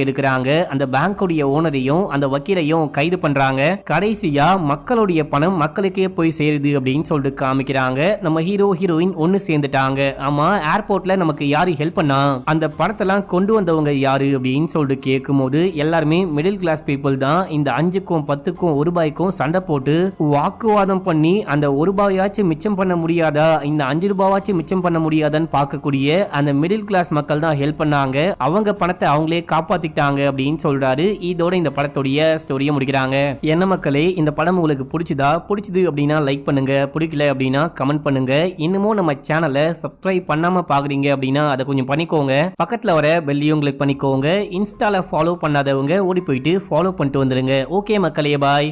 எடுக்கிறாங்க. அந்த பேங்கோடைய ஓனரையும் அந்த வக்கீலையும் கைது பண்றாங்க. கடைசியா மக்களுடைய பணம் மக்களுக்கே போய் சேருது அப்படின்னு சொல்லிட்டு காமிக்கிறாங்க. நம்ம ஹீரோ ஹீரோயின் ஒன்னு சேர்ந்துட்டாங்க. ஆமா, ஏர்போர்ட்ல நமக்கு யாரு ஹெல்ப் பண்ணா, அந்த பணத்தெல்லாம் கொண்டு வந்தவங்க யாரு அப்படின்னு சொல்லிட்டு கேட்கும் போது, எல்லாருமே மிடில் கிளாஸ் பீப்புள் தான். இந்த 5க்கும் 10க்கும் 1 ரூபாய்க்கும் சண்டை போட்டு வாக்குவாதம் பண்ணி அந்த 1 ரூபாயாச்சும் மிச்சம் பண்ண முடியாதா, இந்த 5 ரூபாயாச்சும் மிச்சம் பண்ண முடியாதான்னு பார்க்கக்கூடிய அந்த மிடில் கிளாஸ் மக்கள் தான் ஹெல்ப் பண்ணாங்க. அவங்க பணத்தை அவங்களே காப்பாத்திட்டாங்க அப்படின்னு சொல்றாரு. இதோட இந்த படத்துடைய ஸ்டோரியை முடிக்கிறாங்க. என்ன மக்களே, இந்த படம் உங்களுக்கு பிடிச்சது அப்படின்னா லைக் பண்ணுங்க, பிடிக்கல அப்படின்னா கமெண்ட் பண்ணுங்க. இன்னமும் நம்ம சேனலை சப்ஸ்கிரைப் பண்ணாம பாக்குறீங்க அப்படின்னா அதை கொஞ்சம் பண்ணிக்கோங்க. பக்கத்துல வர பெல்லையும் கிளிக் பண்ணிக்கோங்க. இன்ஸ்டால ஃபாலோ பண்ணாதவங்க ஓடி போயிட்டு ஃபாலோ பண்ணிட்டு வந்துருங்க. ஓகே மக்களே, பாய்.